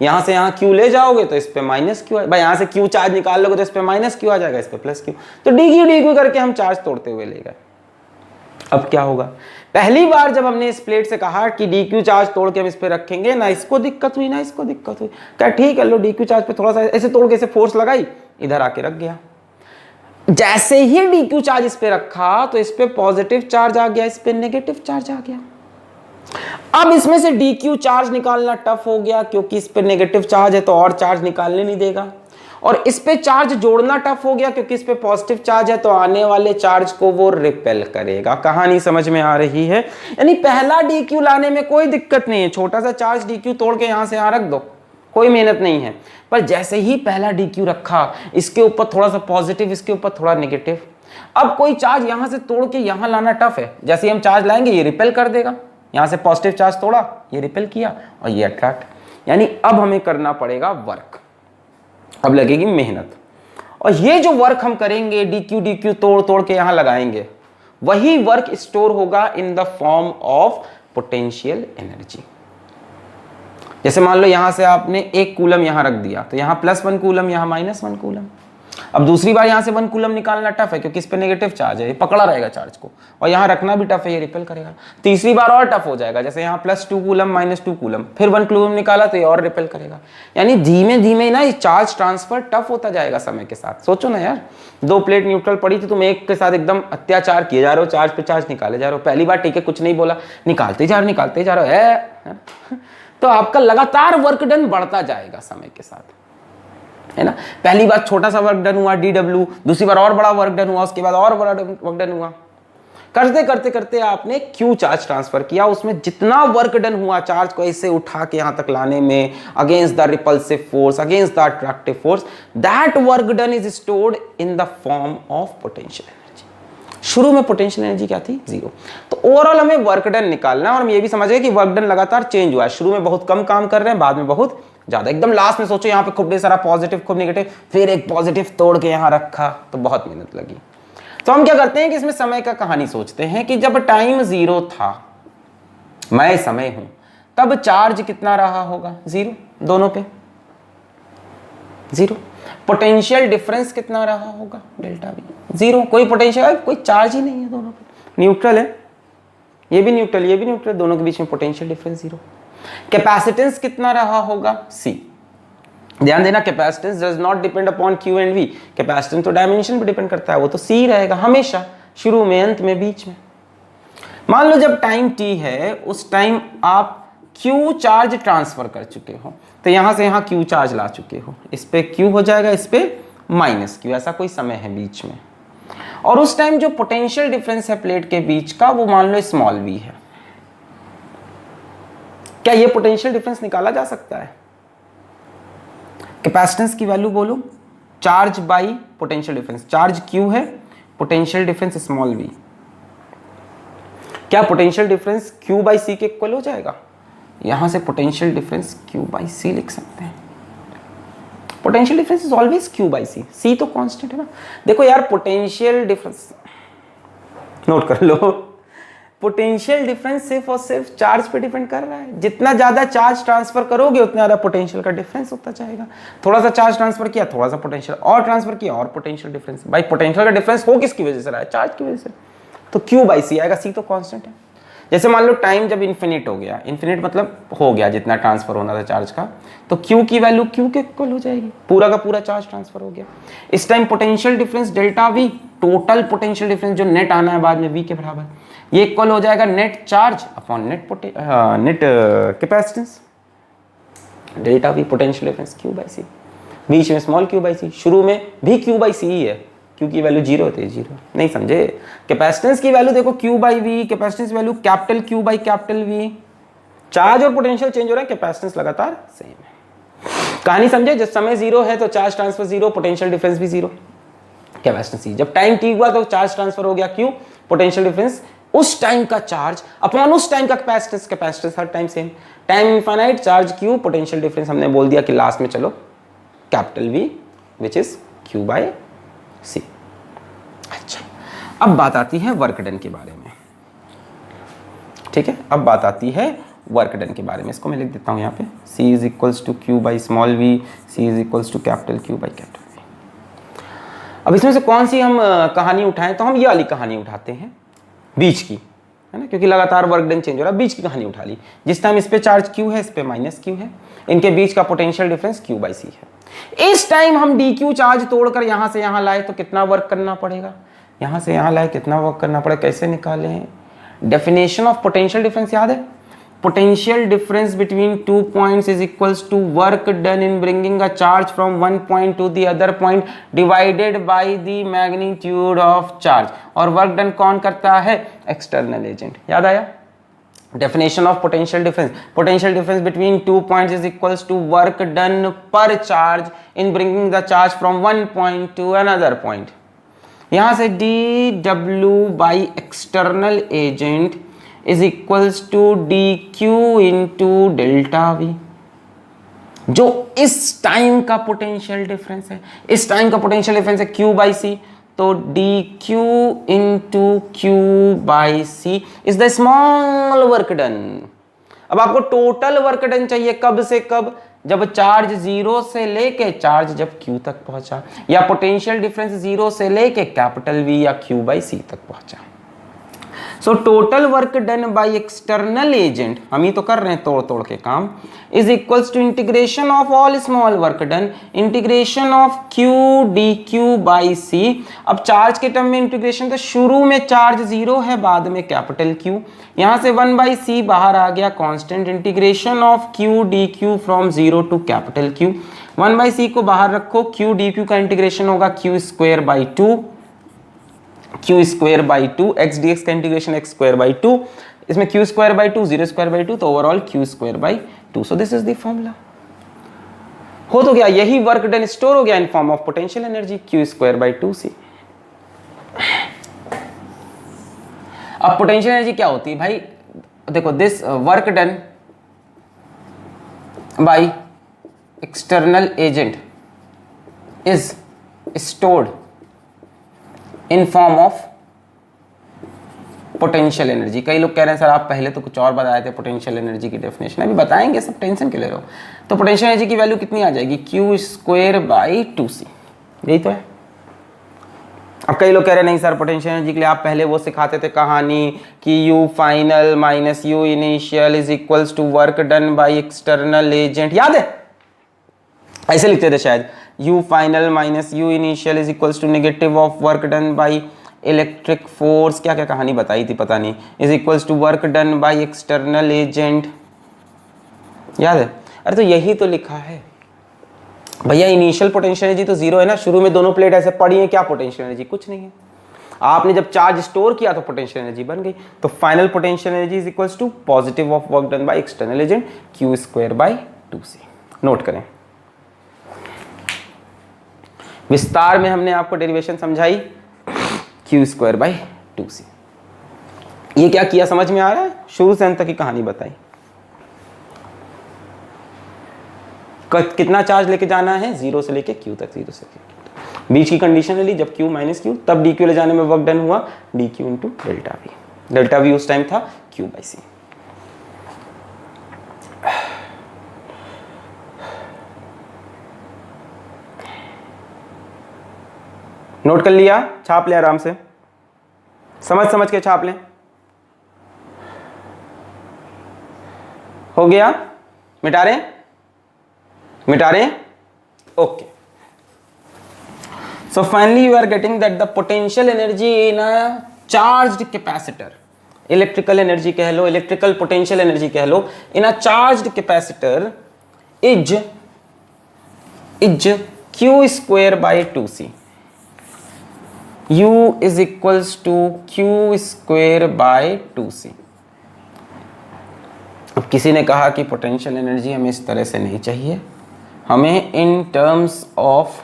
S1: यहाँ से यहाँ q ले जाओगे तो इस पे माइनस q, भाई यहाँ से q चार्ज निकाल लोगे तो इस पे माइनस q आ जाएगा, इस पे प्लस q। तो dq करके हम चार्ज तोड़ते हुए ले गए। अब क्या होगा, पहली बार जब हमने इस प्लेट से कहा कि dq चार्ज तोड़ के हम इस पे रखेंगे, ना इसको दिक्कत हुई ना इसको दिक्कत हुई। क्या ठीक है, लो dq चार्ज पे थोड़ा सा ऐसे तोड़ के ऐसे फोर्स लगाई, इधर आके रख गया। जैसे ही dq चार्ज इस पे रखा तो इस पे पॉजिटिव चार्ज आ गया, इस पे नेगेटिव चार्ज आ गया। अब इसमें से dq चार्ज निकालना टफ हो गया, क्योंकि इस पे नेगेटिव चार्ज है तो और चार्ज निकालने नहीं देगा। और इस पे चार्ज जोड़ना टफ हो गया, क्योंकि इस पे पॉजिटिव चार्ज है तो आने वाले चार्ज को वो रिपेल करेगा। कहानी समझ में आ रही है। यानी पहला dq लाने में कोई दिक्कत नहीं है, छोटा सा चार्ज dq तोड़ के यहां से यहां रख दो, कोई मेहनत नहीं है। पर जैसे ही पहला डी क्यू रखा, इसके ऊपर थोड़ा सा पॉजिटिव, इसके ऊपर थोड़ा नेगेटिव, अब कोई चार्ज यहां से तोड़ के यहां लाना टफ है। जैसे ही हम चार्ज लाएंगे ये रिपेल कर देगा, यहां से पॉजिटिव चार्ज तोड़ा, ये रिपेल किया और ये अट्रैक्ट। यानी अब हमें करना पड़ेगा वर्क, अब लगेगी मेहनत। और ये जो वर्क हम करेंगे डी क्यू तोड़ तोड़ के यहां लगाएंगे, वही वर्क स्टोर होगा in the form of potential energy. जैसे मान लो यहां से आपने 1 कूलम यहां रख दिया, तो यहां +1 कूलम, यहां -1 कूलम। अब दूसरी बार यहां से 1 कूलम निकालना टफ है, क्योंकि इस पे नेगेटिव चार्ज है, ये पकड़ा रहेगा चार्ज को, और यहां रखना भी टफ है, ये रिपेल करेगा। तीसरी बार और टफ हो जाएगा, जैसे यहां +2 कूलम, -2 कूलम, फिर 1 कूलम निकाला तो ये और रिपेल करेगा। यानी धीमे धीमे ना ये चार्ज ट्रांसफर टफ होता जाएगा समय के साथ। सोचो ना यार, 2 प्लेट न्यूट्रल पड़ी थी, तुम एक के साथ एकदम अत्याचार किए जा रहे हो, चार्ज पे चार्ज निकाले जा रहे हो। पहली बार ठीक है, कुछ नहीं बोला, निकालते जा रहे हो है? तो आपका लगातार वर्क डन बढ़ता जाएगा समय के साथ, है ना। पहली बार छोटा सा वर्क डन हुआ DW, दूसरी बार और बड़ा वर्क डन हुआ, उसके बाद और बड़ा वर्क डन हुआ। करते करते करते आपने Q चार्ज ट्रांसफर किया, उसमें जितना वर्क डन हुआ चार्ज को ऐसे उठा के यहां तक लाने में, against the repulsive force, against the attractive force, that work done is stored in the form of potential energy. शुरू में पोटेंशियल एनर्जी क्या थी? 0। तो ओवरऑल हमें वर्क डन निकालना है, और हम ये भी समझ गए कि वर्क डन लगातार चेंज हुआ है। शुरू में बहुत कम काम कर रहे हैं, बाद में बहुत ज्यादा। एकदम लास्ट में सोचो यहाँ पे खूब ढेर सारा पॉजिटिव, खूब नेगेटिव, फिर एक पॉजिटिव तोड़ के यहाँ रखा, तो बहुत मेहनत लगी। तो हम क्या करते हैं कि इसमें समय का कहानी सोचते हैं कि जब टाइम 0 था, मैं समय हूं, तब चार्ज कितना रहा होगा? 0, दोनों पे 0। पोटेंशियल डिफरेंस कितना रहा होगा? Delta V 0। कोई पोटेंशियल, कोई चार्ज ही नहीं है दोनों पे, न्यूट्रल है, ये भी न्यूट्रल, ये भी न्यूट्रल, दोनों के बीच में पोटेंशियल डिफरेंस 0। कैपेसिटेंस कितना रहा होगा? C। ध्यान देना, capacitance does not depend upon Q and V। Capacitance तो डायमेंशन पे डिपेंड करता है, वो तो C रहेगा हमेशा, शुरू में, अंत में, बीच में। मान लो जब टाइम T है, उस टाइम आप Q चार्ज ट्रांसफर कर चुके हो, तो यहां से यहां Q चार्ज ला चुके हो, इस पे Q हो जाएगा, इस पे -Q, ऐसा कोई समय है बीच में। और उस टाइम जो पोटेंशियल डिफरेंस है प्लेट के बीच का, वो मान लो v है। क्या ये पोटेंशियल डिफरेंस निकाला जा सकता है? कैपेसिटेंस की वैल्यू बोलो, charge by potential difference. Charge Q है, पोटेंशियल डिफरेंस v। क्या पोटेंशियल डिफरेंस Q/C के इक्वल हो जाएगा? यहां से पोटेंशियल डिफरेंस Q/C लिख सकते हैं। Potential difference is always Q/C, C तो कांस्टेंट है ना। देखो यार, पोटेंशियल डिफरेंस नोट कर लो, पोटेंशियल डिफरेंस सिर्फ और सिर्फ चार्ज पे डिपेंड कर रहा है। जितना ज्यादा चार्ज ट्रांसफर करोगे, उतना ज्यादा पोटेंशियल का डिफरेंस होता जाएगा। थोड़ा सा चार्ज ट्रांसफर किया, थोड़ा सा पोटेंशियल और ट्रांसफर किया, और पोटेंशियल डिफरेंस। भाई पोटेंशियल का डिफरेंस हो किसकी वजह से रहा है? चार्ज की वजह से। तो Q/C आएगा, C तो कांस्टेंट है। जैसे मान लो टाइम जब इन्फिनिट हो गया, इन्फिनिट मतलब हो गया जितना ट्रांसफर होना था चार्ज का, तो Q की वैल्यू Q के इक्वल हो जाएगी, पूरा का पूरा चार्ज ट्रांसफर हो गया। इस time potential difference ΔV, total potential difference जो नेट आना है बाद में V के बराबर, ये इक्वल हो जाएगा net charge upon net capacitance, ΔV potential difference Q/C। बीच में स्मॉल Q/C, शुरू में भी Q/C ही है, Q की वैल्यू 0 होती है, 0। नहीं समझे? कैपेसिटेंस की वैल्यू देखो Q/V, capacitance value capital Q/V। Charge और पोटेंशियल चेंज हो रहा है, कैपेसिटेंस लगातार सेम है। कहानी समझे? जब समय 0 है तो चार्ज ट्रांसफर 0, पोटेंशियल डिफरेंस भी 0, कैपेसिटेंस C। जब टाइम T हुआ तो चार्ज ट्रांसफर हो गया Q, पोटेंशियल डिफरेंस उस टाइम का चार्ज अपॉन उस टाइम का कैपेसिटेंस, कैपेसिटेंस हर time same. Time infinite, charge Q, potential difference हमने बोल दिया कि लास्ट में चलो capital V which is Q/C। अच्छा, अब बात आती है वर्क डन के बारे में। ठीक है, अब बात आती है वर्क डन के बारे में। इसको मैं लिख देता हूं यहाँ पे, C is equals to Q/v, C is equals to capital Q/V। अब इसमें से कौन सी हम कहानी उठाएं? तो हम ये वाली कहानी उठाते हैं, बीच की, है ना, क्योंकि लगातार वर्क डन चेंज हो रहा है। बीच की कहानी उठा ली, जिस टाइम इस पे चार्ज Q है, इस पे -Q है, इनके बीच का पोटेंशियल डिफरेंस Q/C है। इस टाइम हम DQ चार्ज तोड़कर यहां से यहां लाए तो कितना वर्क करना पड़ेगा? यहां से यहां लाए कितना वर्क करना पड़ेगा? कैसे निकालें? डेफिनेशन ऑफ पोटेंशियल डिफरेंस याद है? potential difference between 2 points is equals to work done in bringing a charge from one point to the other point divided by the magnitude of charge। और work done कौन करता है? external agent। याद आया? Definition of potential difference. Potential difference between 2 points is equals to work done per charge in bringing the charge from one point to another point. यहाँ से dW by external agent is equals to dQ into delta V. जो इस टाइम का पोटेंशियल डिफरेंस है, इस टाइम का पोटेंशियल डिफरेंस है Q by C, तो dq into Q by C is the small work done. अब आपको टोटल वर्क डन चाहिए, कब से कब, जब चार्ज जीरो से लेके चार्ज जब Q तक पहुंचा, या पोटेंशियल डिफरेंस जीरो से लेके कैपिटल V या Q बाई सी तक पहुंचा। So total work done by external agent, हम ही तो कर रहे हैं तोड़ तोड़ के काम, is equals to integration of all small work done integration of Q d Q by C. अब चार्ज के टर्म में इंटीग्रेशन, तो शुरू में चार्ज जीरो है, बाद में कैपिटल क्यू, यहां से 1 बाई सी बाहर आ गया constant, integration of Q d Q from zero to capital Q. 1 by C को बाहर रखो, क्यू डी क्यू का इंटीग्रेशन होगा Q square by two, Q square by two, x d x का integration x square by two, इसमें Q square by two, zero square by two, तो overall Q square by two. So this is the formula. हो तो गया, यही वर्क डन स्टोर हो गया in form of potential energy Q square by two C. अब पोटेंशियल एनर्जी क्या होती है भाई, देखो, this work done by external agent is stored in form of potential energy. कई लोग कह रहे हैं सर आप पहले तो कुछ और बताए थे पोटेंशियल एनर्जी की डेफिनेशन, अभी बताएंगे, सब टेंशन क्यों ले रहे हो। तो पोटेंशियल एनर्जी की वैल्यू कितनी आ जाएगी, क्यू स्क्वायर बाई टू सी, यही तो है। अब कई लोग कह रहे हैं नहीं सर पोटेंशियल एनर्जी के लिए आप पहले वो सिखाते थे कहानी कि U final minus U initial is equals to work done by external agent, याद है ऐसे लिखते थे शायद, u final minus u initial is equals to negative of work done by electric force, क्या क्या कहानी बताई थी पता नहीं, is equals to work done by external agent, याद है। अरे तो यही तो लिखा है भैया, इनिशियल पोटेंशियल एनर्जी तो जीरो है ना, शुरू में दोनों प्लेट ऐसे पड़ी है, क्या पोटेंशियल एनर्जी, कुछ नहीं है। आपने जब चार्ज स्टोर किया तो पोटेंशियल एनर्जी बन गई, तो final potential energy is equals to positive of work done by external agent Q square by two C. Note करें, विस्तार में हमने आपको डेरिवेशन समझाई Q square by two C. ये क्या किया समझ में आ रहा है, शुरू से अंत तक की कहानी बताई। कितना चार्ज लेके जाना है, जीरो से लेके क्यू तक, जीरो से लेके बीच की कंडीशन ले ली, जब क्यू माइनस क्यू, तब डी क्यू ले जाने में वर्क डन हुआ D Q into delta we, delta we उस टाइम था क्यू बाई सी। नोट कर लिया, छाप ले आराम से, समझ समझ के छाप लें। हो गया, मिटा रहे, मिटा रहे, okay. So finally you are getting that the potential energy in a charged capacitor, electrical energy कह लो, इलेक्ट्रिकल पोटेंशियल एनर्जी कह लो, in a charged capacitor is Q square by two C. U is equals to Q square by 2C। अब किसी ने कहा कि पोटेंशियल एनर्जी हमें इस तरह से नहीं चाहिए, हमें इन terms of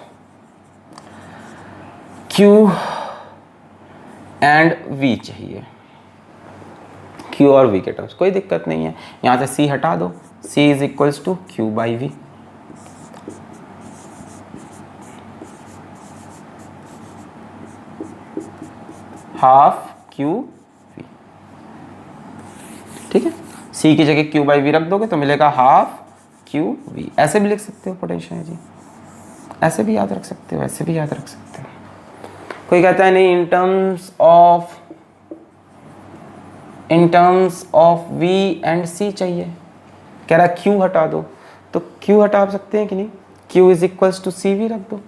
S1: Q and V चाहिए, Q और V के टर्म्स, कोई दिक्कत नहीं है, यहाँ से C हटा दो, C is equals to Q by V। Half Q V, ठीक है, सी की जगह क्यू बाई वी रख दोगे तो मिलेगा हाफ क्यू वी। ऐसे भी लिख सकते हो पोटेंशियल एनर्जी, ऐसे भी याद रख सकते हो, ऐसे भी याद रख सकते हो। कोई कहता है नहीं in terms of V and C चाहिए, कह रहा है क्यू हटा दो, तो क्यू हटा सकते हैं कि नहीं, Q is equals to C V रख दो,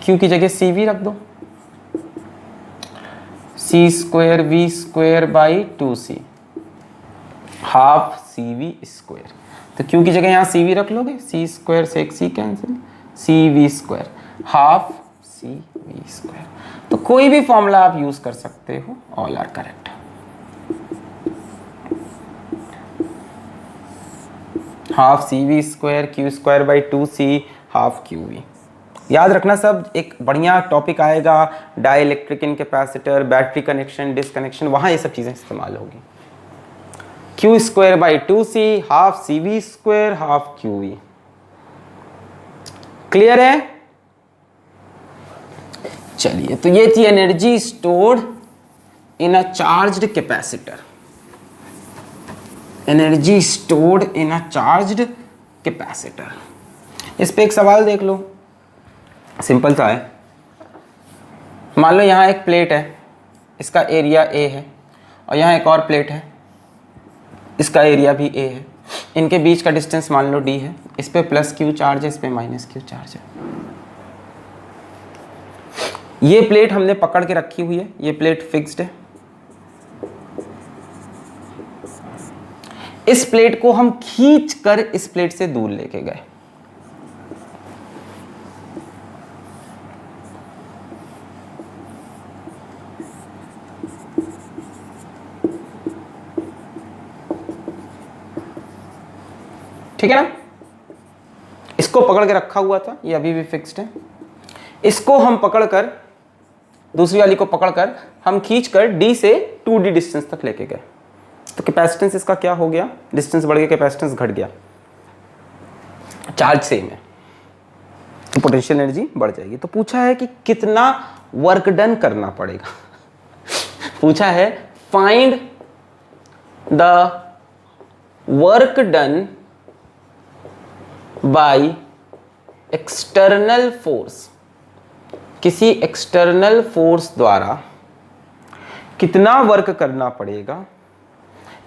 S1: क्यू की जगह सी वी रख दो, C square V square by two C, half C V square. तो क्यू की जगह यहाँ सी वी रख लोगे, सी स्क्वायर से एक C cancel, C V square, half C V square. तो कोई भी फॉर्मूला आप यूज कर सकते हो, all are correct. Half C V square Q square by 2c half Q V. याद रखना सब, एक बढ़िया टॉपिक आएगा dielectric in capacitor, battery connection, disconnection, वहाँ ये सब चीज़ें इस्तेमाल होगी। Q square by 2c half C V square half Q V. Clear है? चलिए, तो ये थी energy stored in a charged capacitor. Energy stored in a charged capacitor. इस पे एक सवाल देख लो, सिंपल सा है। मान लो यहाँ एक प्लेट है, इसका एरिया A है, और यहाँ एक और प्लेट है, इसका एरिया भी A है। इनके बीच का डिस्टेंस मान लो D है। इस पे प्लस Q चार्ज है, इस पे माइनस Q चार्ज है। ये प्लेट हमने पकड़ के रखी हुई है, ये प्लेट फिक्स्ड है। इस प्लेट को हम खींच कर इस प्लेट से दूर लेके गए। ठीक है ना? इसको पकड़ के रखा हुआ था, ये अभी भी फिक्स्ड है। इसको हम पकड़कर, दूसरी वाली को पकड़कर हम खींचकर D से 2D डिस्टेंस तक लेके गए। तो कैपेसिटेंस इसका क्या हो गया? डिस्टेंस बढ़ गया, कैपेसिटेंस घट गया, चार्ज सेम है, तो पोटेंशियल एनर्जी बढ़ जाएगी। तो पूछा है कि कितना वर्क डन करना पड़ेगा। पूछा है find the work done by external force. किसी एक्सटर्नल फोर्स द्वारा कितना वर्क करना पड़ेगा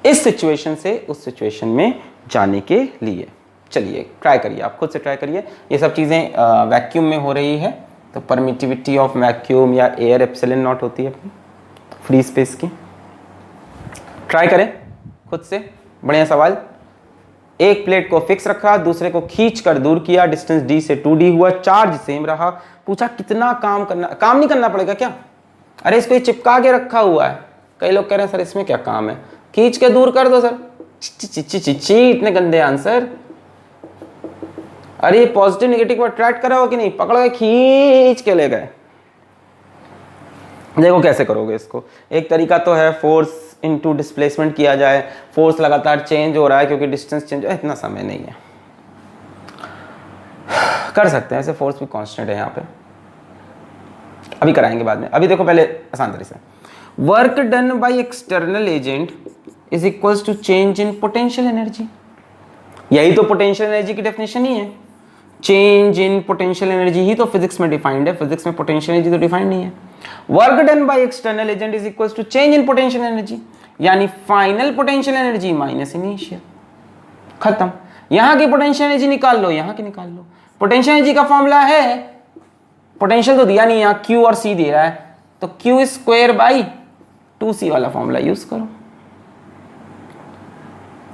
S1: इस सिचुएशन से उस सिचुएशन में जाने के लिए। चलिए ट्राई करिए, आप खुद से ट्राई करिए। ये सब चीज़ें वैक्यूम में हो रही है, तो परमिटिविटी ऑफ वैक्यूम या एयर एप्सिलॉन नॉट होती है अपनी फ्री स्पेस की। ट्राई करें खुद से, बढ़िया सवाल। एक प्लेट को फिक्स रखा, दूसरे को खींच कर दूर किया, डिस्टेंस D से 2D हुआ, चार्ज सेम रहा। पूछा कितना काम करना, काम नहीं करना पड़ेगा क्या? अरे इसको ये चिपका के रखा हुआ है। कई लोग कह रहे हैं सर इसमें क्या काम है, खींच के दूर कर दो सर। ची इतने गंदे आंसर। अरे पॉजिटिव नेगेटिव को अट्रैक्ट करा हो कि नहीं? पकड़ के खींच के ले गए। देखो कैसे करोगे इसको। एक तरीका तो है फोर्स इनटू डिस्प्लेसमेंट किया जाए। फोर्स लगातार चेंज हो रहा है क्योंकि डिस्टेंस चेंज, इतना समय नहीं है, कर सकते हैं ऐसे। फोर्स भी कांस्टेंट है यहाँ पे, अभी कराएंगे बाद में। अभी देखो पहले आसान तरीके से, work done by external agent is equals to change in potential energy. यही तो पोटेंशियल एनर्जी की डेफिनेशन ही है। चेंज इन पोटेंशियल एनर्जी ही तो फिजिक्स में डिफाइंड है। फिजिक्स में पोटेंशियल एनर्जी तो डिफाइंड नहीं है। Work done by external agent is equals to change in potential energy, यानी final potential energy minus initial. खत्म। यहां की पोटेंशियल एनर्जी निकाल लो, यहां की निकाल लो। पोटेंशियल एनर्जी का फॉर्मूला है, पोटेंशियल तो दिया नहीं, यहाँ Q और C दे रहा है, तो Q स्क्वायर बाई 2C वाला फॉर्मूला यूज करो।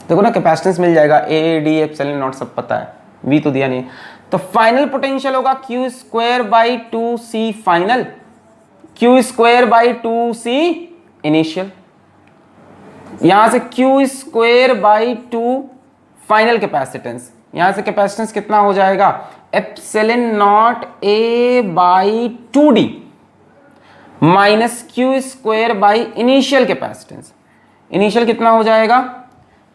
S1: देखो ना कैपेसिटेंस मिल जाएगा, A D एप्सिलॉन नॉट सब पता है, V तो दिया नहीं। तो फाइनल पोटेंशियल होगा Q square by 2C final, Q square by 2C initial. यहां से Q square by 2 final capacitance, यहां से कैपेसिटेंस कितना हो जाएगा? Epsilon naught A by 2D minus Q square by initial capacitance. Initial कितना हो जाएगा?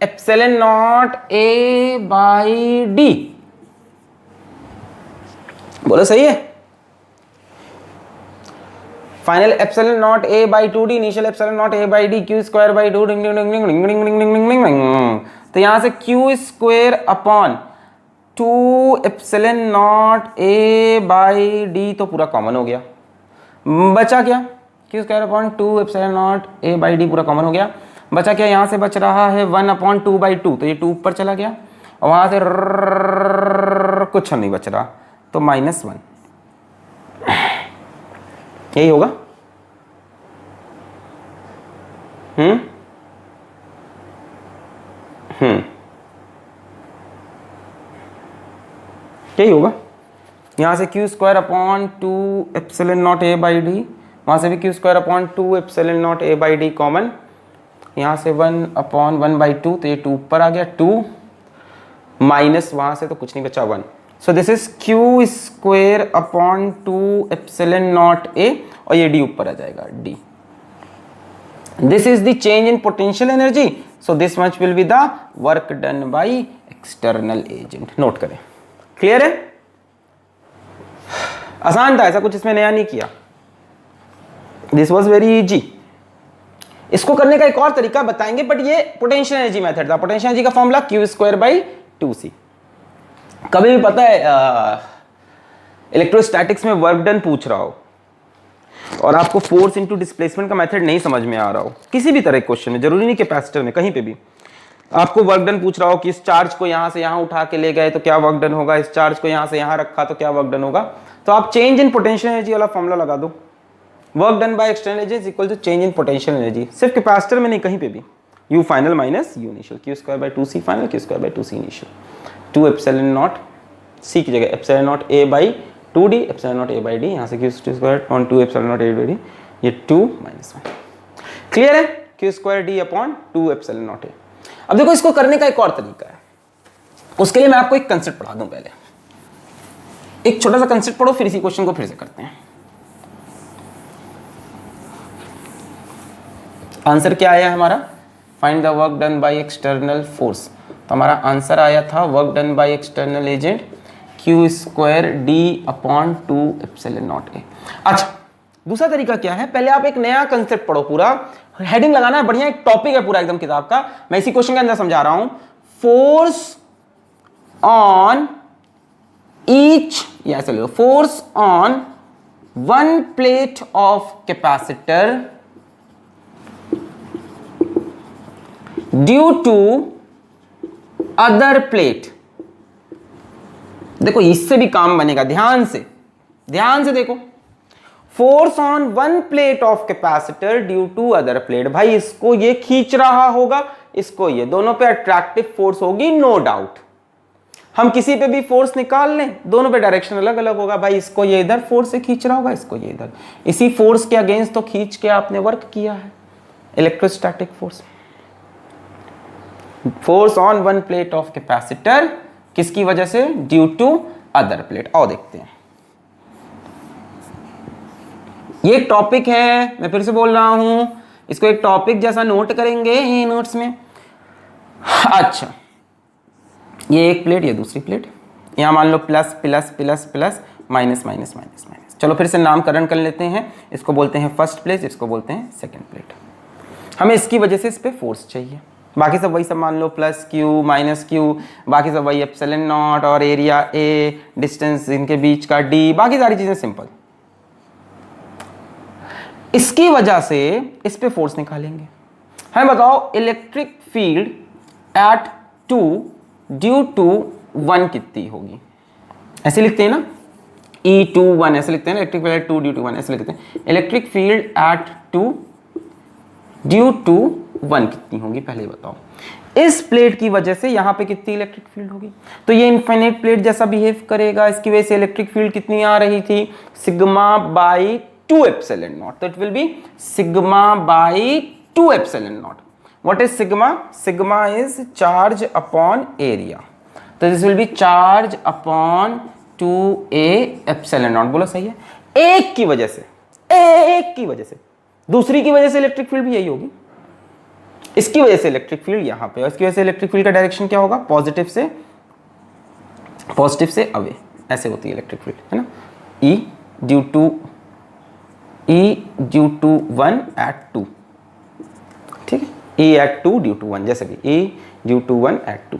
S1: Epsilon naught A by D। बोलो सही है? Final epsilon naught A by 2D, initial epsilon naught A by D, Q square by 2। तो यहां से Q square upon 2 epsilon naught A by D तो पूरा कॉमन हो गया। बचा क्या? Q square upon 2 epsilon naught A by D पूरा कॉमन हो गया। बचा क्या? यहाँ से बच रहा है 1 अपॉन 2 बाई 2, तो ये 2 ऊपर चला गया, और वहाँ से कुछ नहीं बच रहा, तो -1। यही होगा। यही होगा। यहाँ से Q square upon 2 epsilon naught A by D, वहाँ से भी Q square upon 2 epsilon naught A by D common. यहाँ से 1 अपॉन 1 बाई 2, तो ये 2 ऊपर आ गया 2, माइनस वहां से तो कुछ नहीं बचा 1, सो this is Q square upon 2 epsilon not a, और ये डी ऊपर आ जाएगा D. This is the change in potential energy, so this much will be the work done by external agent. Note करें, क्लियर है? आसान था, ऐसा कुछ इसमें नया नहीं किया। This was very easy. इसको करने का एक और तरीका बताएंगे, बट ये पोटेंशियल एनर्जी मेथड था। पोटेंशियल एनर्जी का formula Q square by 2c। कभी भी पता है इलेक्ट्रोस्टैटिक्स में वर्क डन पूछ रहा हो और आपको फोर्स इनटू डिस्प्लेसमेंट का मेथड नहीं समझ में आ रहा हो, किसी भी तरह के क्वेश्चन में, जरूरी नहीं कैपेसिटर में, कहीं पे भी आपको वर्क डन पूछ रहा हो कि इस चार्ज को यहां से यहां उठा के ले गए तो क्या वर्क डन होगा, इस चार्ज को यहां से यहां रखा तो क्या वर्क डन होगा, तो आप चेंज इन पोटेंशियल एनर्जी वाला फॉर्मूला लगा दो। Work done by external energy is equal to change in potential energy. सिर्फ कैपेसिटर में नहीं, कहीं पे भी। U final minus U initial, Q square by 2c final, Q square by 2c initial, 2 epsilon naught c की जगह epsilon naught a by 2d, epsilon naught a by d, यहाँ से Q square on 2 epsilon naught a by d, ये 2 माइनस 1। क्लियर है? Q square d upon 2 epsilon naught a। अब देखो इसको करने का एक और तरीका है, उसके लिए मैं आपको एक कंसेप्ट पढ़ा दूं। पहले एक छोटा सा कंसेप्ट पढ़ो, फिर इसी क्वेश्चन को फिर से करते हैं। आंसर क्या आया हमारा? Find the work done by external force. तो हमारा आंसर आया था work done by external agent Q square D upon 2 epsilon not a. अच्छा, दूसरा तरीका क्या है? पहले आप एक नया कंसेप्ट पढ़ो, पूरा हेडिंग लगाना है, बढ़िया एक टॉपिक है पूरा एकदम किताब का, मैं इसी क्वेश्चन के अंदर समझा रहा हूं। फोर्स ऑन ईच, या ऐसे लो, force on one plate of capacitor due to other plate. देखो इससे भी काम बनेगा, ध्यान से देखो। Force on one plate of capacitor due to other plate. भाई इसको ये खींच रहा होगा, इसको ये, दोनों पे अट्रैक्टिव फोर्स होगी, नो डाउट। हम किसी पे भी फोर्स निकाल लें, दोनों पे डायरेक्शन अलग अलग होगा। भाई इसको ये इधर फोर्स से खींच रहा होगा, इसको ये इधर। इसी फोर्स के अगेंस्ट तो खींच के आपने वर्क किया है, electrostatic force. Force on one plate of capacitor किसकी वजह से? Due to other plate. और देखते हैं, ये टॉपिक है, मैं फिर से बोल रहा हूं, इसको एक टॉपिक जैसा नोट करेंगे ये नोट्स में। अच्छा, ये एक प्लेट, ये दूसरी प्लेट, यहां मान लो plus plus plus plus minus minus minus minus. चलो फिर से नामकरण कर लेते हैं, इसको बोलते हैं फर्स्ट प्लेट, इसको बोलते हैं सेकंड प्लेट। हमें इसकी वजह से इस पे फोर्स चाहिए, बाकी सब वही सब मान लो, प्लस क्यू माइनस क्यू, बाकी सब वही, एप्सिलॉन नॉट और एरिया ए, डिस्टेंस इनके बीच का डी, बाकी सारी चीजें सिंपल। इसकी वजह से इस पे फोर्स निकालेंगे। हमें बताओ electric field at 2 due to 1 कितनी होगी? ऐसे लिखते हैं ना, E21 ऐसे लिखते हैं ना, electric field at 2 due to 1 ऐसे लिखते हैं। Electric field at 2 due to 1 कितनी होगी? पहले बताओ। इस प्लेट की वजह से यहां पे कितनी इलेक्ट्रिक फील्ड होगी? तो ये इनफाइनाइट प्लेट जैसा बिहेव करेगा, इसकी वजह से इलेक्ट्रिक फील्ड कितनी आ रही थी? Sigma by 2 epsilon not. तो it will be sigma by 2 epsilon not. What is sigma? Sigma is charge upon area, तो this will be charge upon 2a epsilon not. बोलो सही है? एक की वजह से, एक की वजह से, दूसरी की वजह से इलेक्ट्रिक फील्ड भी यही होगी। इसकी वजह से इलेक्ट्रिक फील्ड यहां पे, और इसकी वजह से इलेक्ट्रिक फील्ड का डायरेक्शन क्या होगा? पॉजिटिव से अवे, ऐसे होती है इलेक्ट्रिक फील्ड, है ना। E ड्यू टू 1 एट 2, ठीक है, E एट 2 ड्यू टू 1, जैसे भी E ड्यू टू 1 एट 2,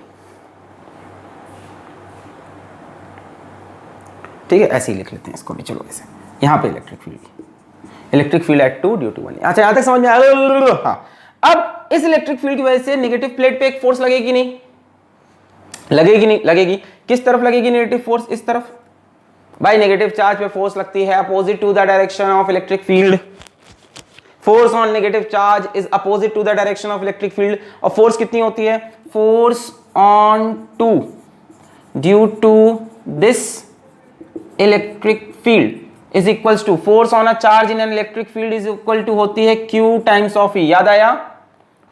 S1: ठीक है, ऐसे ही लिख लेते हैं इसको भी। चलो ऐसे, यहां पे electric field at 2 due to 1। अच्छा, यहां तक समझ में आया? हाँ। अब इस इलेक्ट्रिक फील्ड की वजह से नेगेटिव प्लेट पे एक फोर्स लगेगी नहीं? लगेगी। किस तरफ लगेगी नेगेटिव फोर्स? इस तरफ। भाई नेगेटिव चार्ज पे फोर्स लगती है opposite to the direction of electric field. Force on negative charge is opposite to the direction of electric field. और फोर्स कितनी होती है? Force on 2 due to this electric field is equals to force on a charge in an electric field is equal to होती है Q टाइम्स ऑफ E। याद आया?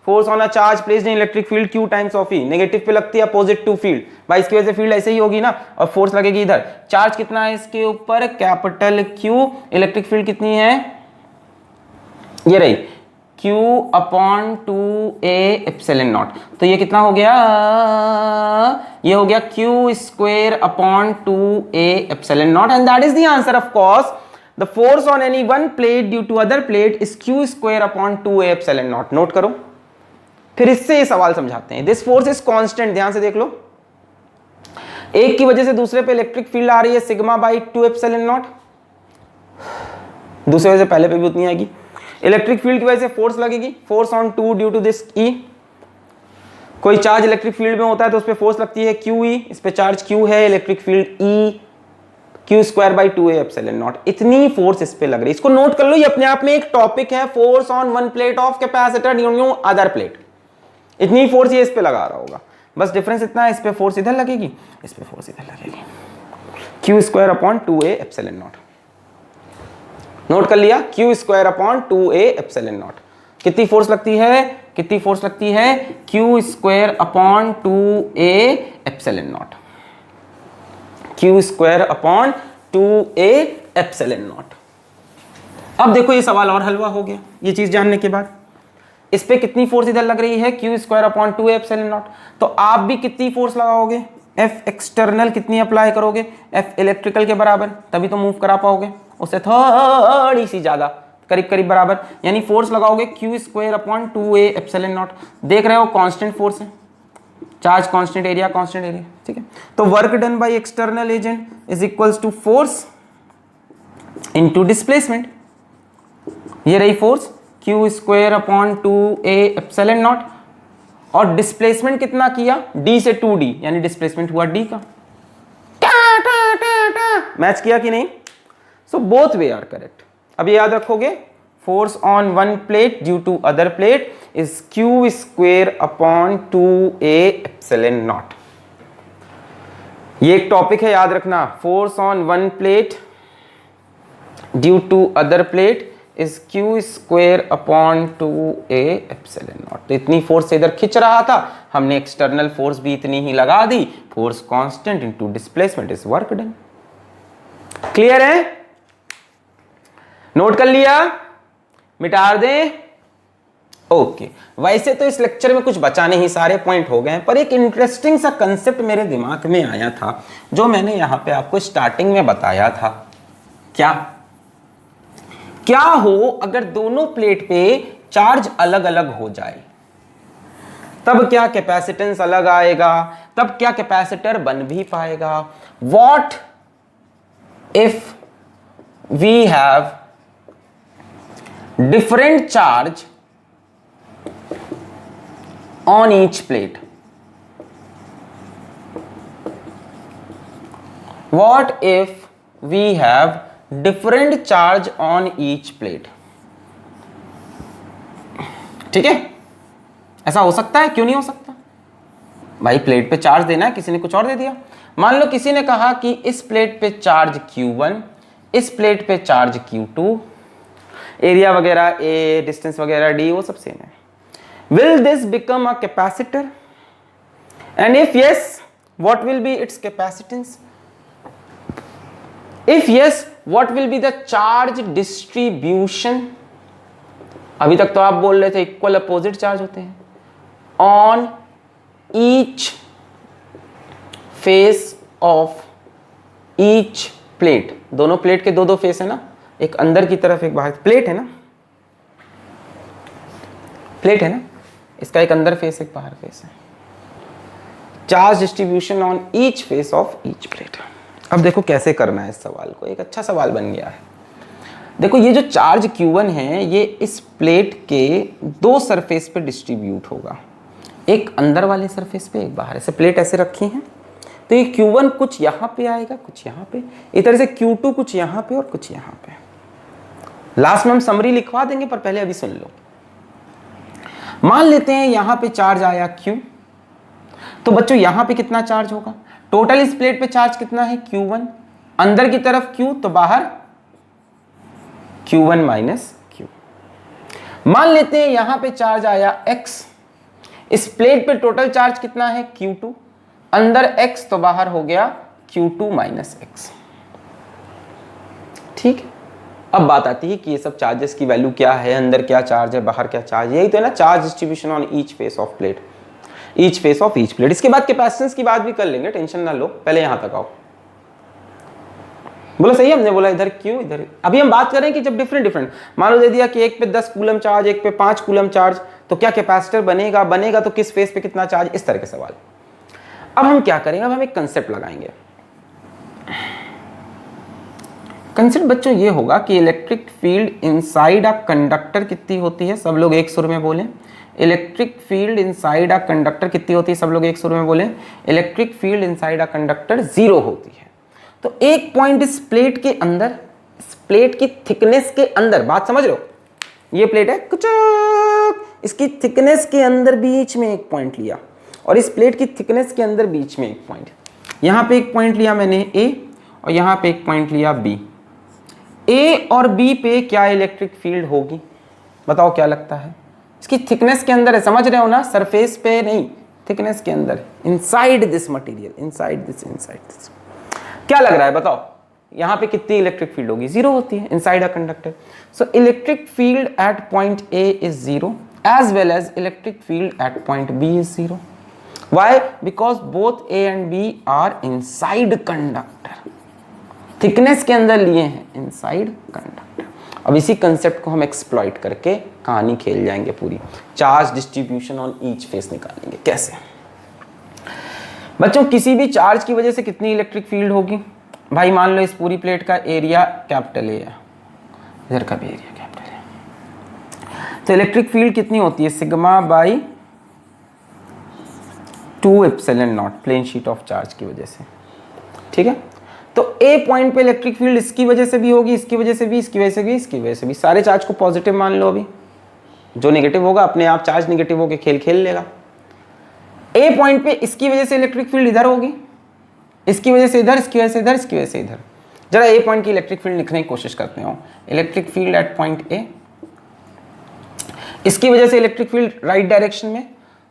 S1: Force on a charge placed in electric field Q times of E, negative पे लगती है अपोजिट टू फील्ड, भाई इसकी वजह से फील्ड ऐसे ही होगी ना, और फोर्स लगेगी इधर। चार्ज कितना है इसके ऊपर, कैपिटल Q, इलेक्ट्रिक फील्ड कितनी है, ये रही Q upon 2A epsilon not, तो ये कितना हो गया, ये हो गया Q square upon 2A epsilon naught, and that is the answer of course. The force on any one plate due to other plate is Q square upon 2A epsilon naught. Note करो, फिर इससे ये सवाल समझाते हैं। दिस फोर्स इज कांस्टेंट, ध्यान से देख लो, एक की वजह से दूसरे पे इलेक्ट्रिक फील्ड आ रही है सिग्मा बाई 2 एप्सिलॉन नॉट, दूसरे वजह से पहले पे भी उतनी आएगी। इलेक्ट्रिक फील्ड की वजह से फोर्स लगेगी, force on 2 due to this E, कोई चार्ज इलेक्ट्रिक फील्ड में होता है तो उस पर फोर्स लगती है QE, इस पे चार्ज Q है, electric field E, Q square by 2A epsilon not, इतनी फोर्स इस पे लग रही है। इसको नोट कर लो, ये अपने आप में एक टॉपिक है, force on one plate of capacitor due other plate, इतनी फोर्स ये इस पे लगा रहा होगा, बस डिफरेंस इतना है, इस पे फोर्स इधर लगेगी, इस पे फोर्स इधर लगेगी, Q square upon 2A epsilon naught. Note कर लिया, Q square upon 2A epsilon not, कितनी फोर्स लगती है, कितनी फोर्स लगती है, Q square upon 2A epsilon naught, Q square upon 2A epsilon not. अब देखो ये सवाल और हलवा हो गया, ये चीज जानने के बाद, इस पे कितनी फोर्स इधर लग रही है, Q square upon 2A epsilon not, तो आप भी कितनी फोर्स लगाओगे, F एक्सटर्नल कितनी अप्लाई करोगे, F इलेक्ट्रिकल के बराबर, तभी तो मूव करा पाओगे, उससे थोड़ी सी ज्यादा, करीब करीब बराबर, यानी फोर्स लगाओगे Q square upon 2A epsilon naught. देख रहे हो कांस्टेंट फोर्स है, charge constant, area constant area, ठीक है। तो work done by external agent is equals to force into displacement, ये रही force Q square upon 2A epsilon naught, और डिस्प्लेसमेंट कितना किया, D से 2D, यानी डिस्प्लेसमेंट हुआ D का। मैच किया कि नहीं, so both way are correct. अब ये याद रखोगे, force on one plate due to other plate is Q square upon 2A epsilon naught. ये एक टॉपिक है, याद रखना, force on one plate due to other plate is Q square upon 2A epsilon not. तो इतनी फोर्स से इधर खिंच रहा था, हमने एक्सटर्नल फोर्स भी इतनी ही लगा दी, force constant into displacement is work done. Clear है, नोट कर लिया, मिटा दें, ओके। वैसे तो इस लेक्चर में कुछ बचा नहीं, सारे पॉइंट हो गए हैं, पर एक इंटरेस्टिंग सा कंसेप्ट मेरे दिमाग में आया था, जो मैंने यहां पे आपको स्टार्टिंग में बताया था। क्या हो अगर दोनों प्लेट पे चार्ज अलग अलग हो जाए, तब क्या कैपेसिटेंस अलग आएगा, तब क्या कैपेसिटर बन भी पाएगा। What if we have different charge on each plate? What if we have different charge on each plate? ठीक है, ऐसा हो सकता है, क्यों नहीं हो सकता भाई, प्लेट पे चार्ज देना है, किसी ने कुछ और दे दिया। मान लो किसी ने कहा कि इस प्लेट पे चार्ज Q1, इस प्लेट पे चार्ज Q2, एरिया वगैरह A, डिस्टेंस वगैरह D, वो सब सेम है। Will this become a capacitor? And if yes, what will be its capacitance? If yes, what will be the charge distribution? अभी तक तो आप बोल रहे थे इक्वल अपोजिट चार्ज होते हैं on each face of each plate। दोनों प्लेट के दो दो फेस है ना, एक अंदर की तरफ एक बाहर, प्लेट है ना, प्लेट है ना, इसका एक अंदर फेस एक बाहर फेस है। Charge distribution on each face of each plate. अब देखो कैसे करना है इस सवाल को, एक अच्छा सवाल बन गया है। देखो ये जो चार्ज Q1 है, ये इस प्लेट के दो सरफेस पे डिस्ट्रीब्यूट होगा, एक अंदर वाले सरफेस पे, एक बाहर। ऐसे प्लेट ऐसे रखी हैं, तो ये Q1 कुछ यहाँ पे आएगा, कुछ यहाँ पे, इस तरह से Q2 कुछ यहाँ पे और कुछ यहाँ पे। लास्ट में हम समरी लिखवा देंगे, पर पहले अभी सुन लो। मान लेते हैं यहां पे चार्ज आया Q, तो बच्चों यहां पे कितना चार्ज होगा, टोटल इस प्लेट पे चार्ज कितना है Q1, अंदर की तरफ Q, तो बाहर Q1 माइनस Q। मान लेते हैं यहां पे चार्ज आया X, इस प्लेट पे टोटल चार्ज कितना है Q2, अंदर x तो बाहर हो गया Q2 माइनस x। ठीक है, अब बात आती है कि ये सब चार्जेस की वैल्यू क्या है, अंदर क्या चार्ज है, बाहर क्या चार्ज, यही तो है ना charge distribution on each face of plate, each face of each plate. इसके बाद कैपेसिटेंस की बात भी कर लेंगे, टेंशन ना लो, पहले यहां तक आओ। बोला सही है, हमने बोला इधर क्यों, इधर। अभी हम बात करें कि जब डिफरेंट मान लो दे दिया कि एक पे 10 कूलम चार्ज, एक पे 5 कूलम चार्ज, तो क्या कैपेसिटर बनेगा तो किस फेस पे कितना चार्ज, इस तरह के सवाल। अब हम क्या करेंगे, अब हम एक कंसेप्ट लगाएंगे। कंसेप्ट बच्चों ये होगा कि electric field inside a conductor कितनी होती है, सब लोग एक सुर में बोले। Electric field inside a conductor कितनी होती है, सब लोग एक सुर में बोले। Electric field inside a conductor 0 होती है। तो एक पॉइंट इस प्लेट के अंदर, इस प्लेट की थिकनेस के अंदर, बात समझ रहे हो, ये प्लेट है कुछ, इसकी थिकनेस के अंदर बीच में एक पॉइंट लिया, और इस प्लेट की थिकनेस के अंदर बीच में एक पॉइंट, यहां पे एक पॉइंट लिया मैंने A, और यहां पे एक पॉइंट लिया B। A और B पे क्या इलेक्ट्रिक फील्ड होगी, बताओ क्या लगता है। इसकी थिकनेस के अंदर है, समझ रहे हो ना, सरफेस पे नहीं, थिकनेस के अंदर, inside this material, inside this. क्या लग रहा है बताओ, यहां पे कितनी इलेक्ट्रिक फील्ड होगी, 0 होती है inside a conductor. So electric field at point A is 0 as well as electric field at point B is 0। Why? Because both A and B are inside conductor, thickness के अंदर लिए हैं, इनसाइड कंडक्टर। अब इसी कंसेप्ट को हम एक्सप्लॉइट करके कहानी खेल जाएंगे पूरी, charge distribution on each face निकालेंगे। कैसे बच्चों, किसी भी चार्ज की वजह से कितनी इलेक्ट्रिक फील्ड होगी भाई, मान लो इस पूरी प्लेट का एरिया कैपिटल A है, इधर का भी एरिया कैपिटल A, तो इलेक्ट्रिक फील्ड कितनी होती है, sigma by 2 epsilon naught, plane sheet of charge की वजह से। ठीक है, तो A पॉइंट पे इलेक्ट्रिक फील्ड इसकी वजह से भी होगी, इसकी वजह से भी, इसकी वजह से भी, इसकी वजह से भी। सारे चार्ज को पॉजिटिव मान लो, अभी जो नेगेटिव होगा अपने आप चार्ज नेगेटिव होके खेल खेल लेगा। A पॉइंट पे इसकी वजह से इलेक्ट्रिक फील्ड इधर होगी, इसकी वजह से इधर, इसकी वजह से इधर, इसकी वजह से इधर। जरा A पॉइंट की इलेक्ट्रिक फील्ड लिखने की कोशिश करते हो, electric field at point A, इसकी वजह से इलेक्ट्रिक फील्ड राइट डायरेक्शन में,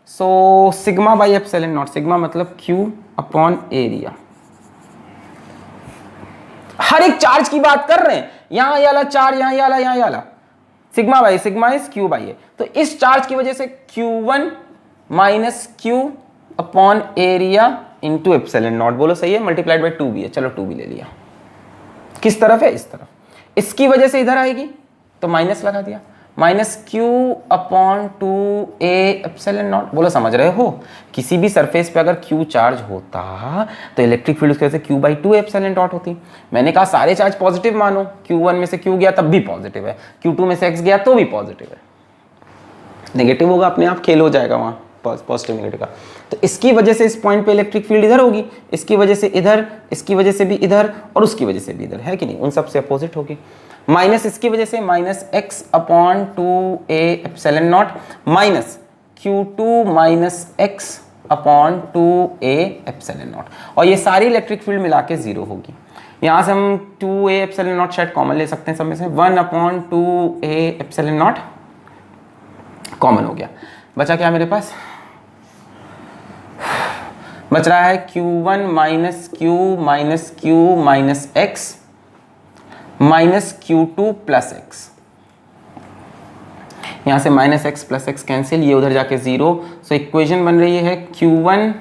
S1: so sigma by epsilon naught, sigma मतलब Q अपॉन एरिया। हर एक चार्ज की बात कर रहे हैं, यहां ये वाला चार्ज, यहां ये वाला, यहां ये वाला, sigma by, sigma is Q by A। तो इस चार्ज की वजह से Q1 minus Q upon area into epsilon not, बोलो सही है, मल्टीप्लाइड बाई 2 भी है, चलो 2 भी ले लिया। किस तरफ है, इस तरफ। इसकी वजह से इधर आएगी तो माइनस लगा दिया, minus Q upon 2A epsilon not, बोलो समझ रहे हो। किसी भी सरफेस पे अगर Q चार्ज होता तो इलेक्ट्रिक फील्ड उसकी वजह से Q बाई 2 एप्सिलॉन नॉट होती। मैंने कहा सारे चार्ज पॉजिटिव मानो, Q1 में से Q गया तब भी पॉजिटिव है, Q2 में से X गया तो भी पॉजिटिव है, नेगेटिव होगा अपने आप खेल हो जाएगा वहां पॉजिटिव नेगेटिव का। तो इसकी वजह से इस पॉइंट पे इलेक्ट्रिक फील्ड इधर होगी, इसकी वजह से इधर, इसकी वजह से भी इधर, और उसकी वजह से भी इधर, है कि नहीं, उन सब से अपोजिट होगी। माइनस इसकी वजह से minus X upon 2A epsilon not minus Q2 minus X upon 2A epsilon naught, और ये सारी इलेक्ट्रिक फील्ड मिला के 0 होगी। यहाँ से हम 2A एप्सिलॉन नॉट शायद कॉमन ले सकते हैं सब में से, 1 upon 2A epsilon not common हो गया। बचा क्या मेरे पास, बच रहा है Q1 minus Q minus Q minus X minus Q2 plus X। यहां से minus X plus X cancel, ये उधर जाके 0। सो इक्वेशन बन रही है Q1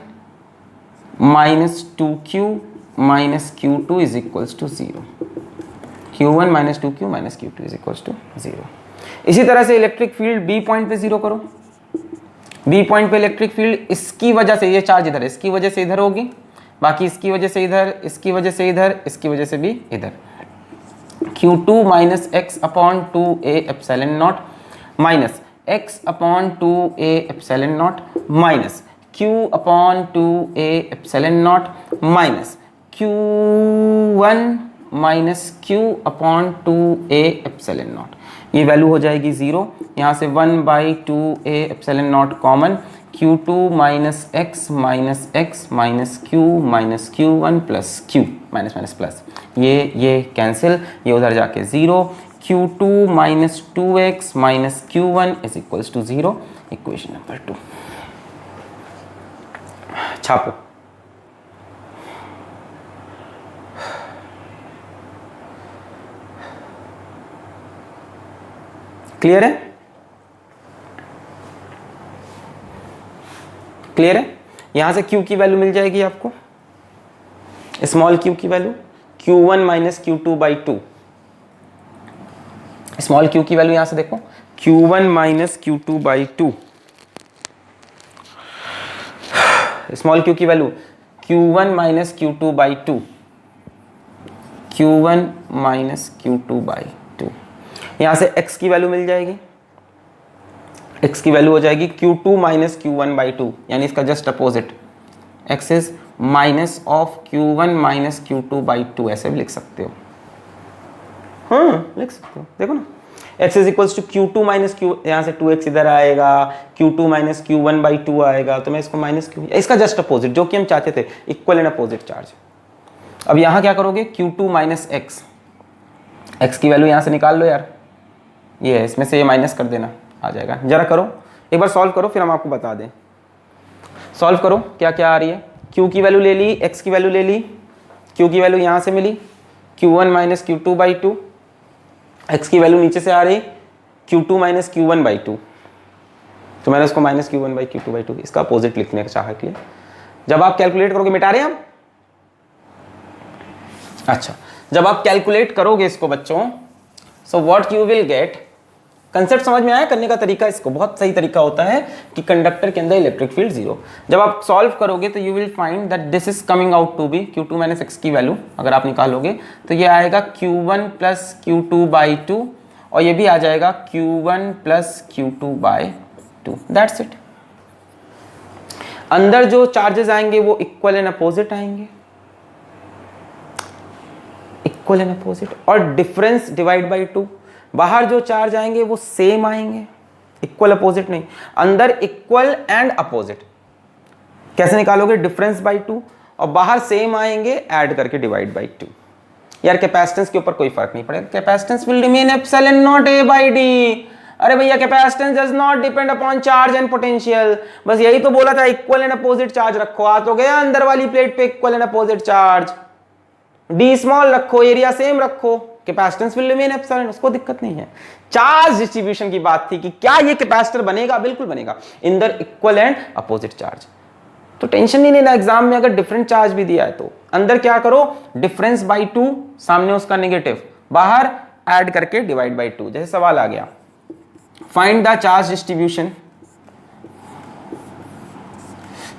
S1: minus 2Q minus Q2 is equals to 0। Q1 minus 2Q minus Q2 is equals to 0। इसी तरह से इलेक्ट्रिक फील्ड B पॉइंट पे 0 करो। B पॉइंट पे इलेक्ट्रिक फील्ड इसकी वजह से, ये चार्ज इधर है, इसकी वजह से इधर होगी, बाकी इसकी वजह से इधर, इसकी वजह से इधर, इसकी वजह से भी इधर। Q2 minus X upon 2A epsilon not minus X upon 2A epsilon not minus Q upon 2A epsilon not minus Q1 minus Q upon 2A epsilon naught. ये वैल्यू हो जाएगी 0। यहाँ से 1 by 2A epsilon not common, Q2 minus X minus X minus Q minus Q1 plus Q, minus minus plus, ये कैंसिल, ये उधर जाके 0। Q2 minus 2X minus Q1 is equals to 0, equation number 2। छापो। क्लियर है? क्लियर है? यहां से Q की वैल्यू मिल जाएगी आपको, स्मॉल q की value Q1 minus Q2 by 2। Small q की वैल्यू यहां से देखो Q1 minus Q2 by 2। Small q की value Q1 minus Q2 by 2, Q1 minus Q2 by 2। यहां से x की वैल्यू मिल जाएगी, x की वैल्यू हो जाएगी Q2 माइनस Q1 बाई 2, यानी इसका just opposite, x is minus of Q1 minus Q2 by 2, ऐसे भी लिख सकते हो। हाँ लिख सकते हो, देखो ना, x is equals to Q2 minus Q, यहाँ से 2x इधर आएगा, Q2 माइनस Q1 बाई 2 आएगा, तो मैं इसको माइनस Q, इसका जस्ट अपोजिट जो कि हम चाहते थे, इक्वल एंड अपोजिट चार्ज। अब यहाँ क्या करोगे, Q2 माइनस x, x की वैल्यू यहाँ से निकाल लो यार, ये है, इसमें से ये माइनस कर देना, आ जाएगा। जरा करो एक बार सॉल्व करो, फिर हम आपको बता दें। सॉल्व करो, क्या क्या आ रही है, Q की वैल्यू ले ली, x की वैल्यू ले ली, Q की वैल्यू यहाँ से मिली Q1 minus Q2 by 2, x की वैल्यू नीचे से आ रही Q2 माइनस Q1 बाई 2, तो मैंने उसको minus Q1 by Q2 by 2 इसका अपोजिट लिखने का चाहा कि जब आप कैलकुलेट करोगे, मिटा रहे हैं आप, अच्छा जब आप कैलकुलेट करोगे इसको बच्चों, so what you will get, concept समझ में आया, करने का तरीका इसको बहुत सही तरीका होता है कि कंडक्टर के अंदर इलेक्ट्रिक फील्ड जीरो। जब आप सॉल्व करोगे तो you will find that this is coming out to be Q2 minus x की वैल्यू अगर आप निकालोगे तो ये आएगा Q1 प्लस Q2 बाई 2, और ये भी आ जाएगा Q1 plus Q2 by 2, that's it. अंदर जो चार्जेस आएंगे वो इक्वल एंड अपोजिट आएंगे, इक्वल एंड अपोजिट, और डिफरेंस डिवाइड बाई 2। बाहर जो चार्ज आएंगे वो सेम आएंगे, इक्वल अपोजिट नहीं, अंदर इक्वल एंड अपोजिट। कैसे निकालोगे, डिफरेंस बाई 2, और बाहर सेम आएंगे ऐड करके डिवाइड बाई 2। यार कैपेसिटेंस के ऊपर कोई फर्क नहीं पड़ेगा, capacitance will remain epsilon naught a by d। अरे भैया capacitance does not depend upon charge and potential, बस यही तो बोला था, इक्वल एंड अपोजिट चार्ज रखो, आ तो गया अंदर वाली प्लेट पे equal and opposite charge, d small रखो, एरिया सेम रखो, कैपेसिटेंस विल रिमेन एप्सिलॉन, उसको दिक्कत नहीं है। चार्ज डिस्ट्रीब्यूशन की बात थी कि क्या ये कैपेसिटर बनेगा, बिल्कुल बनेगा, Inder equal and opposite charge, तो टेंशन नहीं लेना। एग्जाम में अगर डिफरेंट चार्ज भी दिया है तो अंदर क्या करो, डिफरेंस बाई 2, सामने उसका नेगेटिव, बाहर ऐड करके डिवाइड बाई 2। जैसे सवाल आ गया, फाइंड द चार्ज डिस्ट्रीब्यूशन,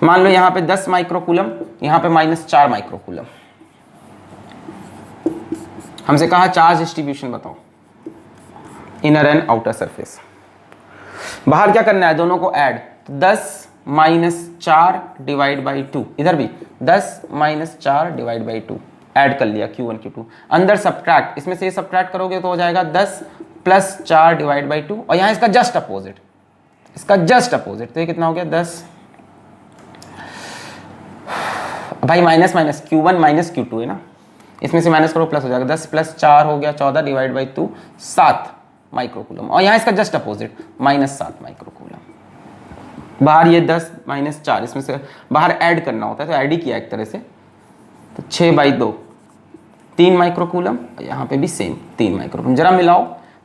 S1: मान लो यहां पे 10 माइक्रोकूलम, यहां पे -4 माइक्रोकूलम, हमसे कहा चार्ज डिस्ट्रीब्यूशन बताओ, इनर एंड आउटर सरफेस। बाहर क्या करना है, दोनों को ऐड, 10 -4 डिवाइड बाई 2, इधर भी 10 -4 डिवाइड बाई 2 ऐड कर लिया, Q1 Q2। अंदर सब्ट्रैक्ट, इसमें से ये सब्ट्रैक्ट करोगे तो हो जाएगा 10 + 4 डिवाइड बाई 2, और यहाँ इसका जस्ट अपोजिट, इसका जस्ट अपोजिट, तो ये कितना हो गया 10, भाई minus minus Q1 minus Q2 है ना, इसमें से माइनस करो प्लस हो जाएगा, 10 + 4 हो गया 14 डिवाइड बाई 2 7 माइक्रोकूलम, और यहाँ इसका जस्ट अपोजिट -7 माइक्रोकूलम। बाहर ये 10 - 4, इसमें से बाहर ऐड करना होता है तो ऐड ही किया एक तरह से, तो 6/2 3 माइक्रोकूलम, यहाँ पे भी सेम 3 माइक्रोकूलम। जरा मिलाओ,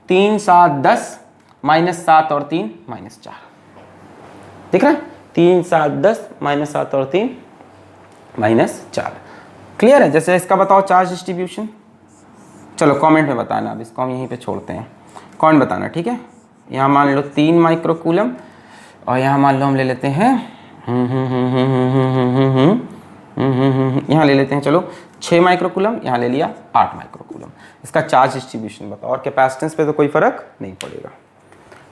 S1: 3 7 10, -7 और 3 -4, दिख रहा है, 3 7 10 -7 और 3 -4। क्लियर है? जैसे इसका बताओ चार्ज डिस्ट्रीब्यूशन, चलो कमेंट में बताना, अब इसको हम यहीं पे छोड़ते हैं, कौन बताना, ठीक है। यहाँ मान लो 3 माइक्रोकूलम, और यहाँ मान लो हम ले लेते हैं यहाँ ले लेते हैं, चलो 6 माइक्रोकूलम, यहाँ ले लिया 8 माइक्रोकूलम। इसका चार्ज डिस्ट्रीब्यूशन बताओ, और कैपेसिटेंस पे तो कोई फर्क नहीं पड़ेगा।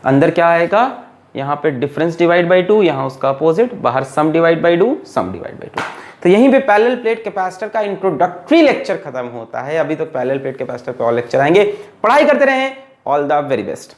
S1: अंदर क्या आएगा, यहाँ पे डिफरेंस डिवाइड बाई 2, यहाँ उसका अपोजिट, बाहर sum divide by 2, sum divide by 2। तो यहीं पे पैरेलल प्लेट कैपेसिटर का इंट्रोडक्टरी लेक्चर खत्म होता है। अभी तो पैरेलल प्लेट कैपेसिटर पे और लेक्चर आएंगे। पढ़ाई करते रहें। All the very best.